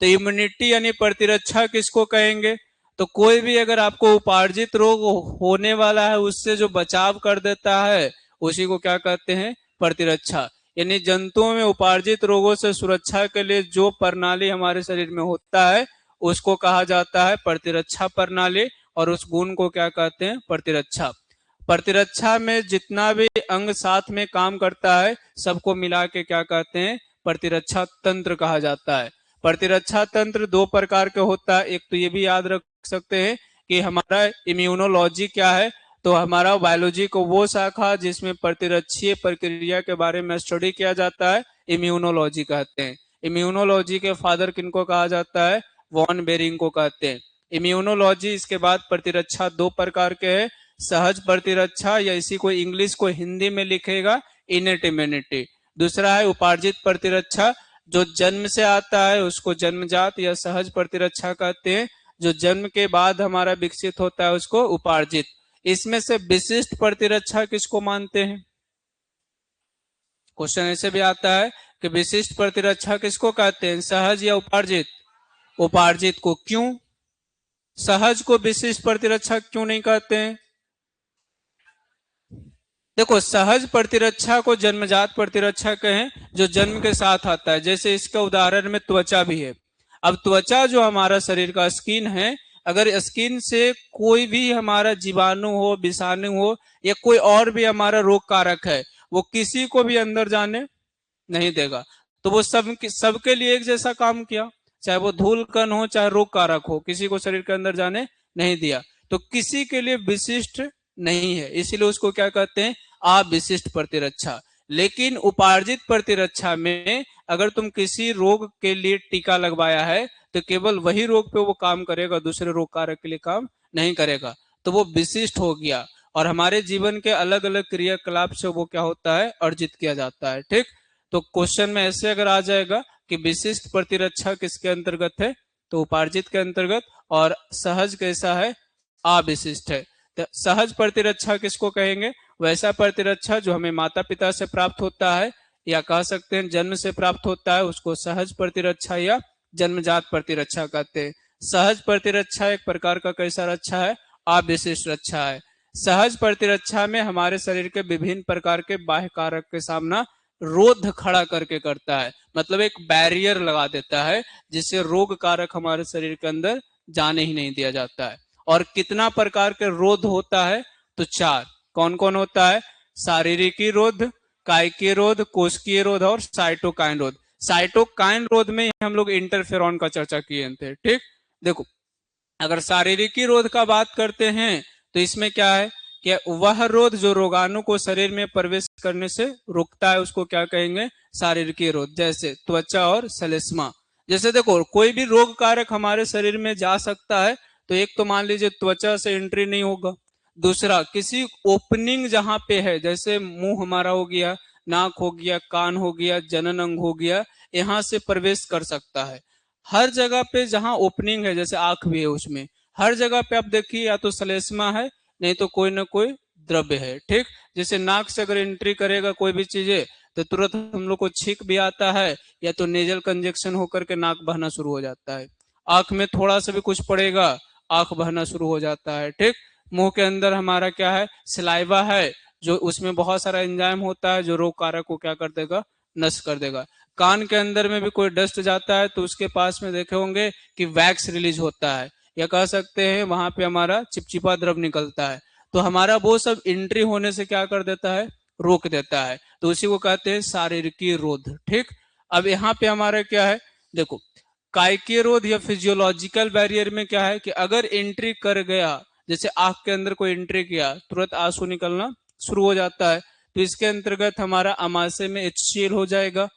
तो इम्यूनिटी यानी प्रतिरक्षा किसको कहेंगे? तो कोई भी अगर आपको उपार्जित रोग होने वाला है उससे जो बचाव कर देता है उसी को क्या कहते हैं? प्रतिरक्षा। यानी जंतुओं में उपार्जित रोगों से सुरक्षा के लिए जो प्रणाली हमारे शरीर में होता है उसको कहा जाता है प्रतिरक्षा प्रणाली, और उस गुण को क्या कहते हैं? प्रतिरक्षा। प्रतिरक्षा में जितना भी अंग साथ में काम करता है सबको मिला के क्या कहते हैं? प्रतिरक्षा तंत्र कहा जाता है। प्रतिरक्षा तंत्र 2 प्रकार के होता है। एक तो ये भी याद रख सकते हैं कि हमारा इम्यूनोलॉजी क्या है। तो हमारा बायोलॉजी को वो शाखा जिसमें प्रतिरक्षीय प्रक्रिया के बारे में स्टडी किया जाता है इम्यूनोलॉजी कहते हैं। इम्यूनोलॉजी के फादर किनको कहा जाता है? वॉन बेरिंग को कहते हैं। इम्यूनोलॉजी। इसके बाद प्रतिरक्षा 2 प्रकार के हैं, सहज प्रतिरक्षा, या इसी को इंग्लिश को हिंदी में लिखेगा इनेट इम्यूनिटी। दूसरा है उपार्जित प्रतिरक्षा, जो जन्म से आता है उसको जन्मजात या सहज प्रतिरक्षा कहते हैं। जो जन्म के बाद हमारा विकसित होता है उसको उपार्जित। इसमें से विशिष्ट प्रतिरक्षा किसको मानते हैं? क्वेश्चन ऐसे भी आता है कि विशिष्ट प्रतिरक्षा किसको कहते हैं, सहज या उपार्जित? उपार्जित को। क्यों? सहज को विशिष्ट प्रतिरक्षा क्यों नहीं कहते हैं? देखो, सहज प्रतिरक्षा को जन्मजात प्रतिरक्षा कहें, जो जन्म के साथ आता है। जैसे इसका उदाहरण में त्वचा भी है। अब त्वचा जो हमारा शरीर का स्किन है, अगर स्किन से कोई भी हमारा जीवाणु हो, विषाणु हो, या कोई और भी हमारा रोग कारक है, वो किसी को भी अंदर जाने नहीं देगा। तो वो सबके लिए एक जैसा काम किया, चाहे वो धूल कण हो चाहे रोग कारक हो, किसी को शरीर के अंदर जाने नहीं दिया। तो किसी के लिए विशिष्ट नहीं है, इसीलिए उसको क्या कहते हैं, अविशिष्ट प्रतिरक्षा। लेकिन उपार्जित प्रतिरक्षा में अगर तुम किसी रोग के लिए टीका लगवाया है तो केवल वही रोग पे वो काम करेगा, दूसरे रोग कारक के लिए काम नहीं करेगा। तो वो विशिष्ट हो गया और हमारे जीवन के अलग अलग क्रियाकलाप से वो क्या होता है, अर्जित किया जाता है। ठीक, तो क्वेश्चन में ऐसे अगर आ जाएगा कि विशिष्ट प्रतिरक्षा किसके अंतर्गत है, तो उपार्जित के अंतर्गत, और सहज कैसा है, अविशिष्ट है। तो सहज प्रतिरक्षा किसको कहेंगे, वैसा प्रतिरक्षा जो हमें माता पिता से प्राप्त होता है, या कह सकते हैं जन्म से प्राप्त होता है, उसको सहज प्रतिरक्षा या जन्मजात प्रतिरक्षा कहते हैं। सहज प्रतिरक्षा एक प्रकार का कैसा रक्षा है, अविशिष्ट रक्षा है। सहज प्रतिरक्षा में हमारे शरीर के विभिन्न प्रकार के बाह्य कारक के सामना रोध खड़ा करके करता है, मतलब एक बैरियर लगा देता है, जिससे रोग कारक हमारे शरीर के अंदर जाने ही नहीं दिया जाता है। और कितना प्रकार के रोध होता है, तो 4। कौन कौन होता है, शारीरिकी रोध, कायिकीय रोध, कोशिकीय रोध और साइटोकाइन रोध। साइटोकाइन रोध में हम लोग इंटरफेरॉन का चर्चा किए थे। ठीक, देखो अगर शारीरिकी रोध का बात करते हैं तो इसमें क्या है कि वह रोध जो रोगाणु को शरीर में प्रवेश करने से रोकता है, उसको क्या कहेंगे, शारीरिकी रोध। जैसे त्वचा और श्लेष्मा। जैसे देखो, कोई भी रोग कारक हमारे शरीर में जा सकता है, तो एक तो मान लीजिए त्वचा से एंट्री नहीं होगा, दूसरा किसी ओपनिंग जहां पे है, जैसे मुंह हमारा हो गया, नाक हो गया, कान हो गया, जनन अंग हो गया, यहाँ से प्रवेश कर सकता है। हर जगह पे जहां ओपनिंग है, जैसे आंख भी है, उसमें हर जगह पे आप देखिए या तो श्लेष्मा है, नहीं तो कोई ना कोई द्रव्य है। ठीक, जैसे नाक से अगर एंट्री करेगा कोई भी चीजें, तो तुरंत हम लोग को छींक भी आता है, या तो नेजल कंजेक्शन होकर के नाक बहना शुरू हो जाता है। आंख में थोड़ा सा भी कुछ पड़ेगा, आंख बहना शुरू हो जाता है। ठीक, मुंह के अंदर हमारा क्या है, सलाइवा है, जो उसमें बहुत सारा एंजाइम होता है जो रोग कारक को क्या कर देगा, नष्ट कर देगा। कान के अंदर में भी कोई डस्ट जाता है तो उसके पास में देखे होंगे कि वैक्स रिलीज होता है, या कह सकते हैं वहां पे हमारा चिपचिपा द्रव निकलता है। तो हमारा वो सब एंट्री होने से क्या कर देता है, रोक देता है। तो उसी को कहते हैं शारीरिकी रोध। ठीक, अब यहाँ पे हमारा क्या है, देखो कायिकीय रोध या फिजियोलॉजिकल बैरियर में क्या है कि अगर एंट्री कर गया, जैसे आंख के अंदर कोई एंट्री किया, तुरंत आंसू निकलना शुरू हो जाता है, तो इसके अंतर्गत हमारा अमाशय में HCl हो जाएगा,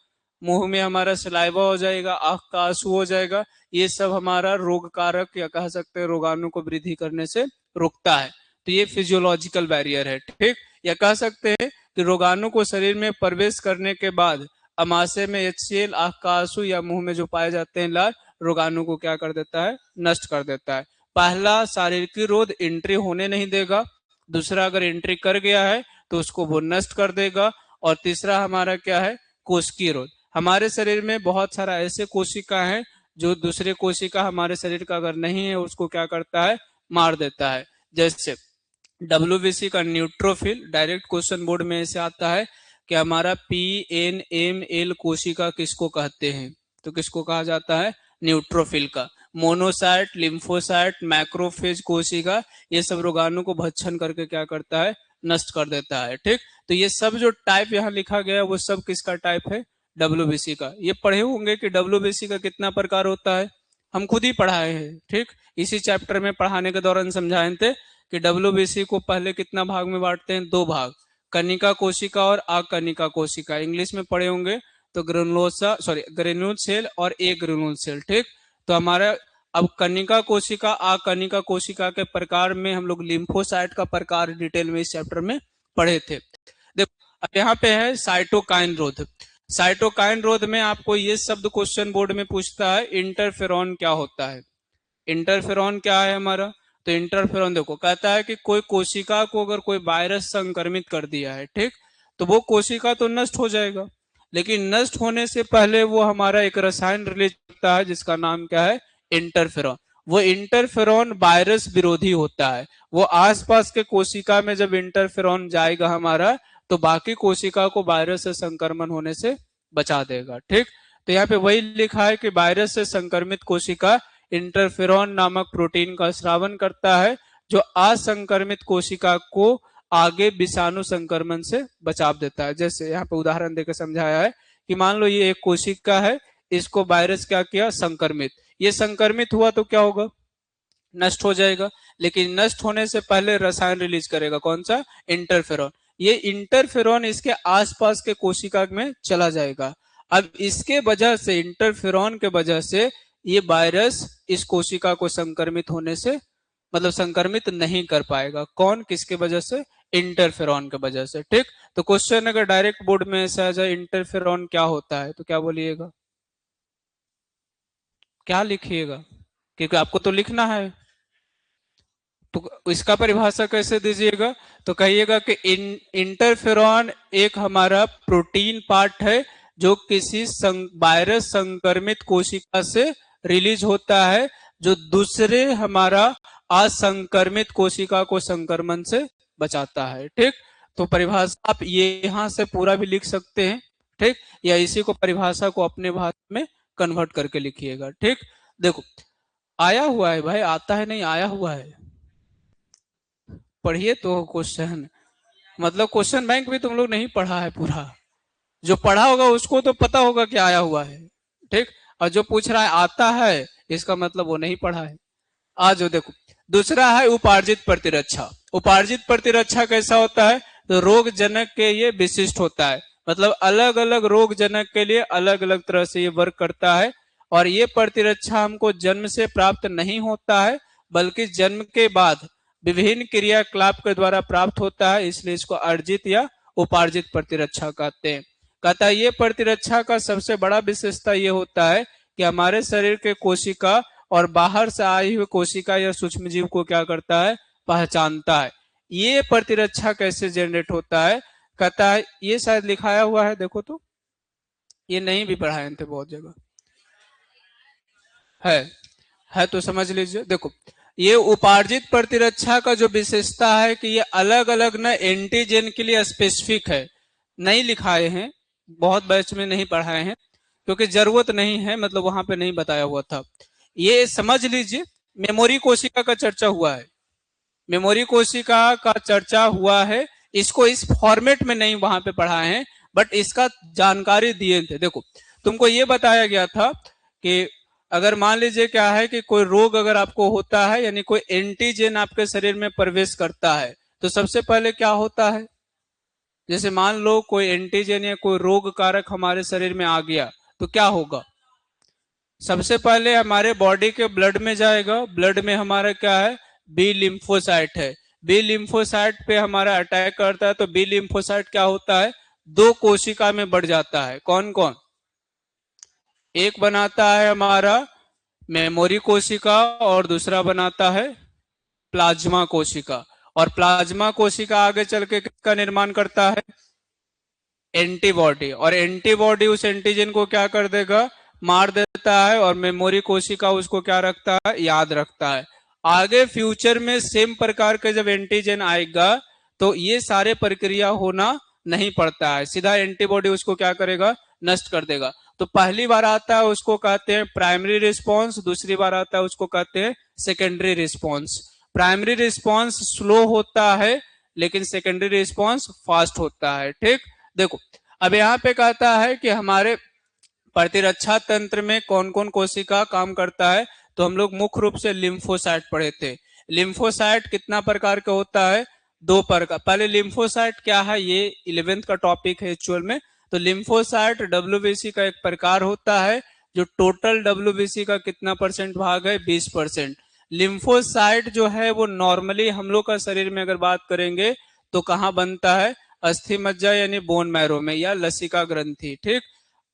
मुंह में हमारा सलाइवा हो जाएगा, आंख का आंसू हो जाएगा। ये सब हमारा रोग कारक या कह सकते हैं रोगाणु को वृद्धि करने से रोकता है। तो ये फिजियोलॉजिकल बैरियर है। ठीक, या कह सकते हैं कि रोगाणु को शरीर में प्रवेश करने के बाद अमाशय में HCl, आंख का आंसू या मुंह में जो पाए जाते हैं लाल, रोगाणु को क्या कर देता है, नष्ट कर देता है। पहला शारीरिक रोध एंट्री होने नहीं देगा, दूसरा अगर एंट्री कर गया है तो उसको वो नष्ट कर देगा, और तीसरा हमारा क्या है, कोशिकीय रोध। हमारे शरीर में बहुत सारा ऐसे कोशिका है जो दूसरे कोशिका हमारे शरीर का अगर नहीं है उसको क्या करता है, मार देता है। जैसे WBC का न्यूट्रोफिल, डायरेक्ट क्वेश्चन बोर्ड में ऐसे आता है कि हमारा PNML कोशिका किसको कहते हैं, तो किसको कहा जाता है, न्यूट्रोफिल का। मोनोसाइट, लिम्फोसाइट, मैक्रोफेज कोशिका, ये सब रोगाणु को भक्षण करके क्या करता है, नष्ट कर देता है। ठीक, तो ये सब जो टाइप यहाँ लिखा गया वो सब किसका टाइप है, WBC का। ये पढ़े होंगे कि WBC का कितना प्रकार होता है, हम खुद ही पढ़ाए हैं। ठीक, इसी चैप्टर में पढ़ाने के दौरान समझाए थे कि WBC को पहले कितना भाग में बांटते हैं, 2 भाग, कनिका कोशिका और अकनिका कोशिका। इंग्लिश में पढ़े होंगे तो ग्रेन्यूल सेल और ए ग्रेन्यूल सेल। ठीक, तो हमारा अब कनिका कोशिका, अकनिका कोशिका के प्रकार में हम लोग लिम्फोसाइट का प्रकार डिटेल में इस चैप्टर में पढ़े थे। देखो अब यहाँ पे है साइटोकाइन रोध। साइटोकाइन रोध में आपको ये शब्द क्वेश्चन बोर्ड में पूछता है, इंटरफेरॉन क्या होता है। इंटरफेरॉन क्या है हमारा, तो इंटरफेरॉन देखो कहता है कि कोई कोशिका को अगर कोई वायरस संक्रमित कर दिया है, ठीक, तो वो कोशिका तो नष्ट हो जाएगा, लेकिन नष्ट होने से पहले वो हमारा एक रसायन रिलीज करता है जिसका नाम क्या है, इंटरफेरॉन। वो इंटरफेरॉन वायरस विरोधी होता है। वो आसपास के कोशिका में जब इंटरफेरॉन जाएगा हमारा, तो बाकी कोशिका को वायरस से संक्रमण होने से बचा देगा, ठीक। तो यहाँ पे वही लिखा है कि वायरस से संक्रमित कोशिका इंटरफेरॉन नामक प्रोटीन का स्रावन करता है, जो असंक्रमित कोशिका को आगे विषाणु संक्रमण से बचाव देता है। जैसे यहाँ पे उदाहरण देकर समझाया है कि मान लो ये एक कोशिका है, इसको वायरस क्या किया, संक्रमित, ये संक्रमित हुआ तो क्या होगा, नष्ट हो जाएगा, लेकिन नष्ट होने से पहले रसायन रिलीज करेगा, कौन सा, इंटरफेरॉन। ये इंटरफेरॉन इसके आसपास के कोशिका में चला जाएगा। अब इसके वजह से, इंटरफेरॉन के वजह से ये वायरस इस कोशिका को संक्रमित होने से, मतलब संक्रमित नहीं कर पाएगा। कौन, किसके वजह से, इंटरफेरॉन के वजह से, ठीक। तो क्वेश्चन अगर डायरेक्ट बोर्ड में ऐसा आ जाए इंटरफेरॉन क्या होता है, तो क्या बोलिएगा, क्या लिखिएगा, क्योंकि आपको तो लिखना है। तो इसका परिभाषा कैसे दीजिएगा, तो कहिएगा कि इंटरफेरॉन एक हमारा प्रोटीन पार्ट है जो किसी वायरस संक्रमित कोशिका से रिलीज होता है, जो दूसरे हमारा असंक्रमित कोशिका को संक्रमण से बचाता है, ठीक। तो परिभाषा आप ये यहां से पूरा भी लिख सकते हैं, ठीक, या इसी को परिभाषा को अपने भाषा में कन्वर्ट करके लिखिएगा, ठीक। देखो आया हुआ है भाई, आता है नहीं, आया हुआ है, पढ़िए तो क्वेश्चन, मतलब क्वेश्चन बैंक भी तुम लोग नहीं पढ़ा है पूरा। जो पढ़ा होगा उसको तो पता होगा कि आया हुआ है, ठीक। और जो पूछ रहा है आता है, इसका मतलब वो नहीं पढ़ा है। आज देखो दूसरा है उपार्जित प्रतिरक्षा। उपार्जित प्रतिरक्षा कैसा होता है, तो रोग जनक के ये विशिष्ट होता है, मतलब अलग अलग रोग जनक के लिए अलग अलग तरह से ये वर्क करता है। और ये प्रतिरक्षा हमको जन्म से प्राप्त नहीं होता है, बल्कि जन्म के बाद विभिन्न क्रियाकलाप के द्वारा प्राप्त होता है, इसलिए इसको अर्जित या उपार्जित प्रतिरक्षा कहते हैं। कहता है ये प्रतिरक्षा का सबसे बड़ा विशेषता ये होता है कि हमारे शरीर के कोशिका और बाहर से आई हुई कोशिका या सूक्ष्म जीव को क्या करता है, पहचानता है। ये प्रतिरक्षा कैसे जनरेट होता है, कहता है ये शायद लिखाया हुआ है, देखो तो, ये नहीं भी पढ़ाए थे बहुत जगह, है तो समझ लीजिए। देखो ये उपार्जित प्रतिरक्षा का जो विशेषता है कि ये अलग अलग न एंटीजन के लिए स्पेसिफिक है, नहीं लिखाए हैं, बहुत बैच में नहीं पढ़ाए हैं क्योंकि जरूरत नहीं है, मतलब वहां पे नहीं बताया हुआ था। ये समझ लीजिए मेमोरी कोशिका का चर्चा हुआ है, मेमोरी कोशिका का चर्चा हुआ है, इसको इस फॉर्मेट में नहीं वहां पे पढ़ाए हैं, बट इसका जानकारी दिए थे। देखो तुमको ये बताया गया था कि अगर मान लीजिए क्या है कि कोई रोग अगर आपको होता है, यानी कोई एंटीजन आपके शरीर में प्रवेश करता है, तो सबसे पहले क्या होता है, जैसे मान लो कोई एंटीजन या कोई रोग कारक हमारे शरीर में आ गया, तो क्या होगा, सबसे पहले हमारे बॉडी के ब्लड में जाएगा। ब्लड में हमारा क्या है, बी लिम्फोसाइट है, बी लिम्फोसाइट पे हमारा अटैक करता है, तो बी लिम्फोसाइट क्या होता है, दो कोशिका में बढ़ जाता है। कौन कौन, एक बनाता है हमारा मेमोरी कोशिका और दूसरा बनाता है प्लाज्मा कोशिका। और प्लाज्मा कोशिका आगे चल के किसका निर्माण करता है, एंटीबॉडी, और एंटीबॉडी उस एंटीजन को क्या कर देगा, मार देता है, और मेमोरी कोशिका उसको क्या रखता है, याद रखता है। आगे फ्यूचर में सेम प्रकार के जब एंटीजन आएगा तो ये सारे प्रक्रिया होना नहीं पड़ता है, सीधा एंटीबॉडी उसको क्या करेगा, नष्ट कर देगा। तो पहली बार आता है उसको कहते हैं प्राइमरी रिस्पॉन्स, दूसरी बार आता है उसको कहते हैं secondary response. Primary response slow होता है लेकिन सेकेंडरी रिस्पॉन्स फास्ट होता है, ठीक। देखो अब यहाँ पे कहता है कि हमारे प्रतिरक्षा तंत्र में कौन कौन कोशिका काम करता है, तो हम लोग मुख्य रूप से लिम्फोसाइट पढ़े थे। लिम्फोसाइट कितना प्रकार का होता है, दो प्रकार। पहले लिम्फोसाइट क्या है, ये 11th का टॉपिक है एक्चुअल में। तो लिम्फोसाइट डब्ल्यूबीसी का एक प्रकार होता है जो टोटल डब्ल्यूबीसी का कितना परसेंट भाग है, 20%। लिम्फोसाइट जो है वो नॉर्मली हम लोग का शरीर में अगर बात करेंगे तो कहाँ बनता है, अस्थि मज्जा यानी बोन मैरो में या लसिका ग्रंथि, ठीक।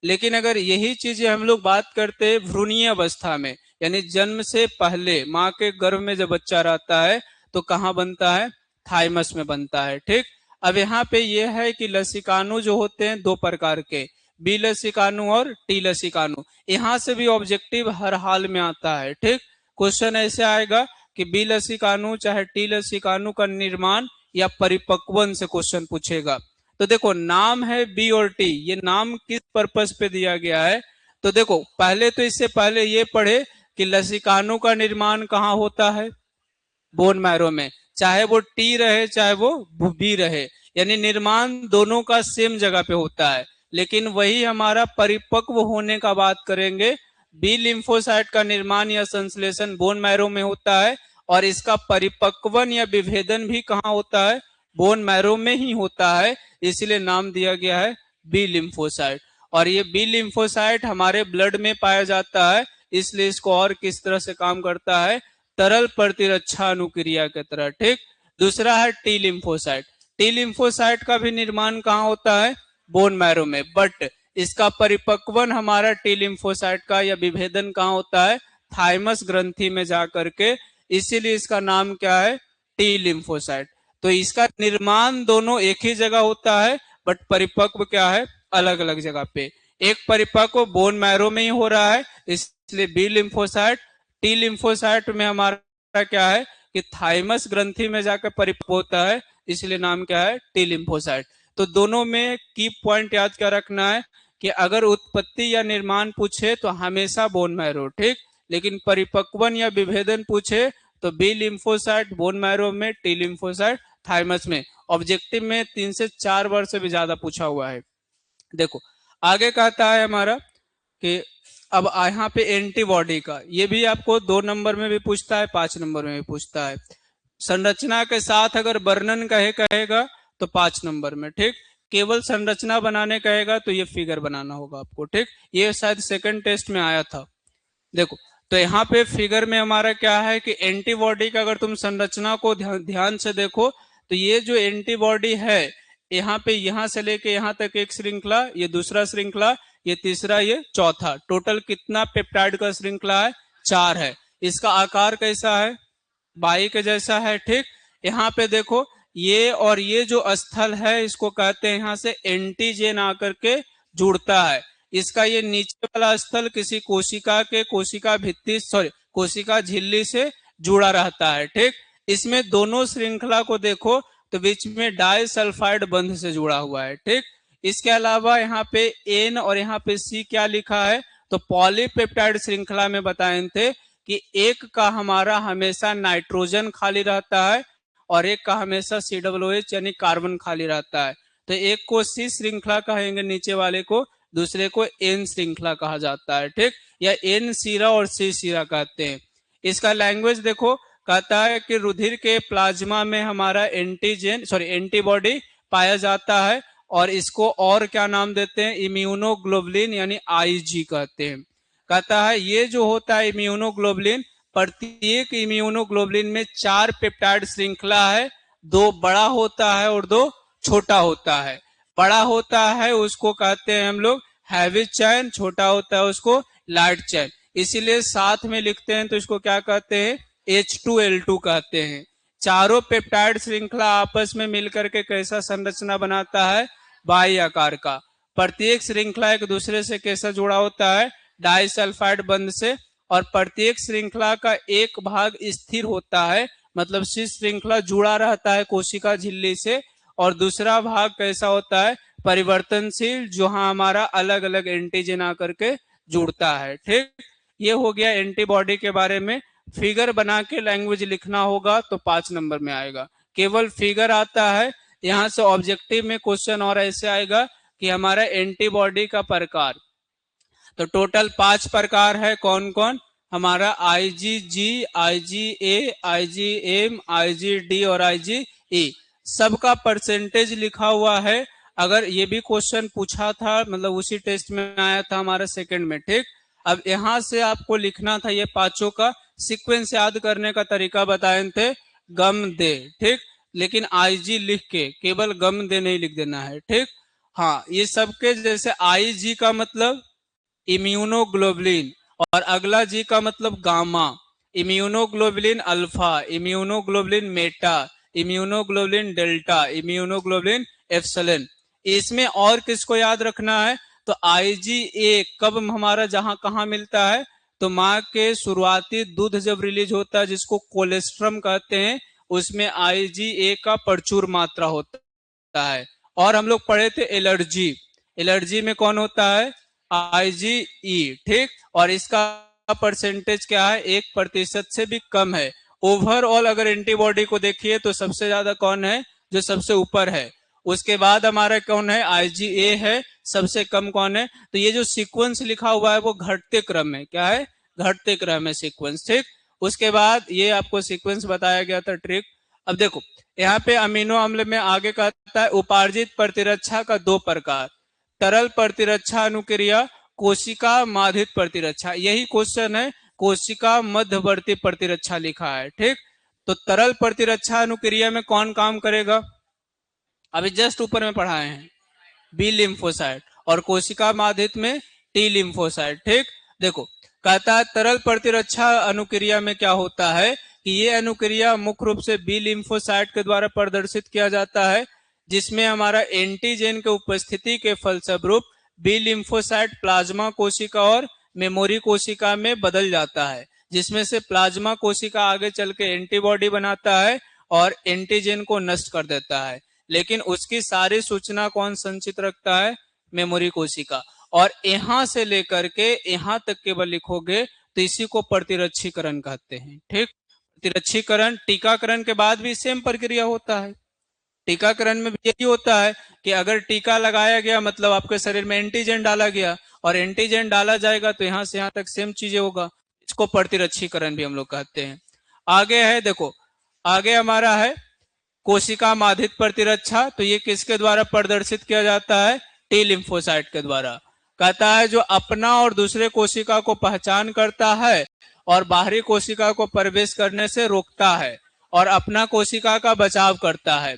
लेकिन अगर यही चीजें हम लोग बात करते हैं भ्रूणीय अवस्था में यानी जन्म से पहले माँ के गर्भ में जब बच्चा रहता है तो कहाँ बनता है, थाइमस में बनता है। ठीक, अब यहाँ पे ये है कि लसिकानु जो होते हैं दो प्रकार के, बी लसिकानु और टी लसिकानु। यहाँ से भी ऑब्जेक्टिव हर हाल में आता है। ठीक, क्वेश्चन ऐसे आएगा कि बी लसिकानु चाहे टी लसिकानु का निर्माण या परिपक्वन से क्वेश्चन पूछेगा। तो देखो नाम है बी और टी, ये नाम किस पर्पस पे दिया गया है। तो देखो पहले तो इससे पहले ये पढ़े कि लसिकानु का निर्माण कहाँ होता है, बोन मैरो में, चाहे वो टी रहे चाहे वो बी रहे, यानी निर्माण दोनों का सेम जगह पे होता है। लेकिन वही हमारा परिपक्व होने का बात करेंगे, बी लिम्फोसाइट का निर्माण या संश्लेषण बोन मैरो में होता है और इसका परिपक्वन या विभेदन भी कहाँ होता है, बोन मैरो में ही होता है। इसलिए नाम दिया गया है बी लिम्फोसाइट। और ये बी लिम्फोसाइट हमारे ब्लड में पाया जाता है, इसलिए इसको और किस तरह से काम करता है, तरल प्रतिरक्षा अनुक्रिया की तरह। ठीक, दूसरा है टी लिम्फोसाइट। टी लिम्फोसाइट का भी निर्माण कहाँ होता है, बोन मैरो में, बट इसका परिपक्वन हमारा टी लिम्फोसाइट का या विभेदन कहाँ होता है, थाइमस ग्रंथि में जाकर के, इसीलिए इसका नाम क्या है, टी लिम्फोसाइट। तो इसका निर्माण दोनों एक ही जगह होता है बट परिपक्व क्या है, अलग अलग जगह पे। एक परिपक्व बोन मैरो में ही हो रहा है इसलिए बी लिम्फोसाइट, टी लिम्फोसाइट में हमारा क्या है कि थाइमस ग्रंथि में जाकर परिपक्व होता है, इसलिए नाम क्या है, टी लिम्फोसाइट। तो दोनों में की पॉइंट याद क्या रखना है कि अगर उत्पत्ति या निर्माण पूछे तो हमेशा बोन मैरो। ठीक, लेकिन परिपक्वन या विभेदन पूछे तो बी लिम्फोसाइट बोन मैरो में, टी लिम्फोसाइट थाइमस में। ऑब्जेक्टिव में 3 से 4 बार से भी ज्यादा पूछा हुआ है। देखो आगे कहता है हमारा कि अब यहाँ पे एंटीबॉडी का, ये भी आपको 2 नंबर में भी पूछता है, 5 नंबर में भी पूछता है। संरचना के साथ अगर वर्णन कहेगा तो 5 नंबर में। ठीक, केवल संरचना बनाने कहेगा तो ये फिगर बनाना होगा आपको। ठीक, ये शायद सेकंड टेस्ट में आया था। देखो तो यहाँ पे फिगर में हमारा क्या है कि एंटीबॉडी का अगर तुम संरचना को ध्यान से देखो तो ये जो एंटीबॉडी है यहाँ पे, यहाँ से लेके यहाँ तक एक श्रृंखला, ये दूसरा श्रृंखला, ये तीसरा, ये चौथा, टोटल कितना पेप्टाइड का श्रृंखला है, 4 है। इसका आकार कैसा है, बाई के जैसा है। ठीक, यहाँ पे देखो ये और ये जो स्थल है इसको कहते हैं यहाँ से एंटीजेन आकर के जुड़ता है। इसका ये नीचे वाला स्थल किसी कोशिका भित्ति कोशिका झिल्ली से जुड़ा रहता है। ठीक, इसमें दोनों श्रृंखला को देखो तो बीच में डाई सल्फाइड बंध से जुड़ा हुआ है। ठीक, इसके अलावा यहाँ पे एन और यहाँ पे सी क्या लिखा है, तो पॉलीपेप्टाइड श्रृंखला में बताए थे कि एक का हमारा हमेशा नाइट्रोजन खाली रहता है और एक का हमेशा COOH यानी कार्बन खाली रहता है। तो एक को सी श्रृंखला कहेंगे नीचे वाले को, दूसरे को एन श्रृंखला कहा जाता है। ठीक, या एन सीरा और सी सीरा कहते हैं। इसका लैंग्वेज देखो, कहता है कि रुधिर के प्लाज्मा में हमारा एंटीबॉडी पाया जाता है और इसको और क्या नाम देते हैं, इम्यूनोग्लोबुलिन यानी IG कहते हैं। कहता है ये जो होता है इम्यूनोग्लोबुलिन, प्रत्येक इम्यूनोग्लोबुलिन में 4 पेप्टाइड श्रृंखला है, 2 बड़ा होता है और 2 छोटा होता है। बड़ा होता है उसको कहते हैं हम लोग हैवी चैन, छोटा होता है उसको लाइट चैन, इसीलिए साथ में लिखते हैं तो इसको क्या कहते हैं, H2L2 कहते हैं। चारों पेप्टाइड श्रृंखला आपस में मिलकर के कैसा संरचना बनाता है, बाई आकार का। प्रत्येक श्रृंखला एक दूसरे से कैसा जुड़ा होता है, डाई सल्फाइड बंध से, और प्रत्येक श्रृंखला का एक भाग स्थिर होता है, मतलब शीर्ष श्रृंखला जुड़ा रहता है कोशिका झिल्ली से, और दूसरा भाग कैसा होता है, परिवर्तनशील, जहां हमारा अलग अलग एंटीजन आकर के जुड़ता है। ठीक, ये हो गया एंटीबॉडी के बारे में। फिगर बना के लैंग्वेज लिखना होगा तो 5 नंबर में आएगा, केवल फिगर आता है। यहाँ से ऑब्जेक्टिव में क्वेश्चन और ऐसे आएगा कि हमारा एंटीबॉडी का प्रकार, तो टोटल 5 प्रकार है। कौन कौन, हमारा IgG, IgA, IgM, IgD और IgE, सबका परसेंटेज लिखा हुआ है। अगर ये भी क्वेश्चन पूछा था, मतलब उसी टेस्ट में आया था हमारा सेकंड में। ठीक, अब यहाँ से आपको लिखना था ये पांचों का सीक्वेंस, याद करने का तरीका बताए थे, गम दे। ठीक, लेकिन IG लिख के केवल गम दे नहीं लिख देना है। ठीक, हाँ, ये सबके जैसे IG का मतलब इम्यूनोग्लोबुलिन और अगला जी का मतलब gamma, immunoglobulin alpha, immunoglobulin Meta, immunoglobulin delta, immunoglobulin epsilon. इसमें और किसको याद रखना है, तो आईजीए कब हमारा जहां कहां मिलता है, तो माँ के शुरुआती दूध जब रिलीज होता है जिसको कोलेस्ट्रम कहते हैं, उसमें आईजीए का प्रचुर मात्रा होता है। और हम लोग पढ़े थे एलर्जी, एलर्जी में कौन होता है, आईजीई, ठीक। और इसका परसेंटेज क्या है, 1% से भी कम है। ओवरऑल अगर एंटीबॉडी को देखिए तो सबसे ज्यादा कौन है, जो सबसे ऊपर है। उसके बाद हमारा कौन है, आईजीए है। सबसे कम कौन है, तो ये जो सीक्वेंस लिखा हुआ है वो घटते क्रम में, क्या है, घटते क्रम में सीक्वेंस, ठीक। उसके बाद ये आपको सीक्वेंस बताया गया था, ट्रिक। अब देखो यहाँ पे अमीनो अम्ल में आगे कहता है उपार्जित प्रतिरक्षा का 2 प्रकार, तरल प्रतिरक्षा अनुक्रिया, कोशिका माधित प्रतिरक्षा। यही क्वेश्चन है, कोशिका मध्यवर्ती प्रतिरक्षा लिखा है, ठीक। तो तरल प्रतिरक्षा अनुक्रिया में कौन काम करेगा, अभी जस्ट ऊपर में पढ़ाए हैं, बी लिम्फोसाइट, और कोशिका माधित में टी लिम्फोसाइट, ठीक। देखो कहता है तरल प्रतिरक्षा अनुक्रिया में क्या होता है कि ये अनुक्रिया मुख्य रूप से बी लिम्फोसाइट के द्वारा प्रदर्शित किया जाता है, जिसमें हमारा एंटीजन के उपस्थिति के फलस्वरूप बी लिम्फोसाइट प्लाज्मा कोशिका और मेमोरी कोशिका में बदल जाता है, जिसमें से प्लाज्मा कोशिका आगे चल के एंटीबॉडी बनाता है और एंटीजन को नष्ट कर देता है। लेकिन उसकी सारी सूचना कौन संचित रखता है, मेमोरी कोशिका। और यहां से लेकर के यहां तक केवल लिखोगे तो इसी को प्रतिरक्षीकरण कहते हैं, ठीक। प्रतिरक्षीकरण, टीकाकरण के बाद भी सेम प्रक्रिया होता है। टीकाकरण में भी यही होता है कि अगर टीका लगाया गया मतलब आपके शरीर में एंटीजन डाला गया और एंटीजन डाला जाएगा तो यहां से यहां तक सेम चीजें होगा। इसको प्रतिरक्षीकरण भी हम लोग कहते हैं। आगे है, देखो आगे हमारा है कोशिका माधित प्रतिरक्षा। तो ये किसके द्वारा प्रदर्शित किया जाता है, टी लिम्फोसाइट के द्वारा। कहता है जो अपना और दूसरे कोशिका को पहचान करता है और बाहरी कोशिका को प्रवेश करने से रोकता है और अपना कोशिका का बचाव करता है।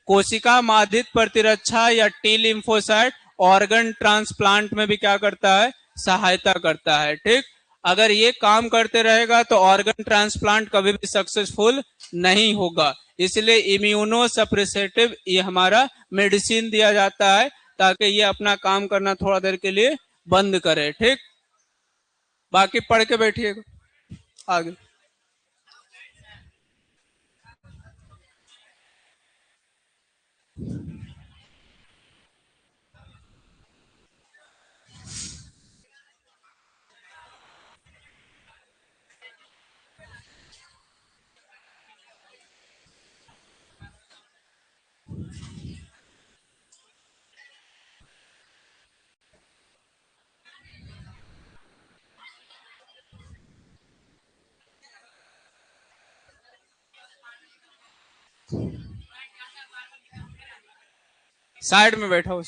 कोशिका माधित प्रतिरक्षा या टी लिम्फोसाइट ऑर्गन ट्रांसप्लांट में भी क्या करता है, सहायता करता है, ठीक। अगर ये काम करते रहेगा तो ऑर्गन ट्रांसप्लांट कभी भी सक्सेसफुल नहीं होगा। इसलिए इम्यूनो सप्रेसेटिव ये हमारा मेडिसिन दिया जाता है ताकि ये अपना काम करना थोड़ा देर के लिए बंद करे, ठीक। बाकी पढ़ के बैठिएगा आगे। साइड में बैठा हो।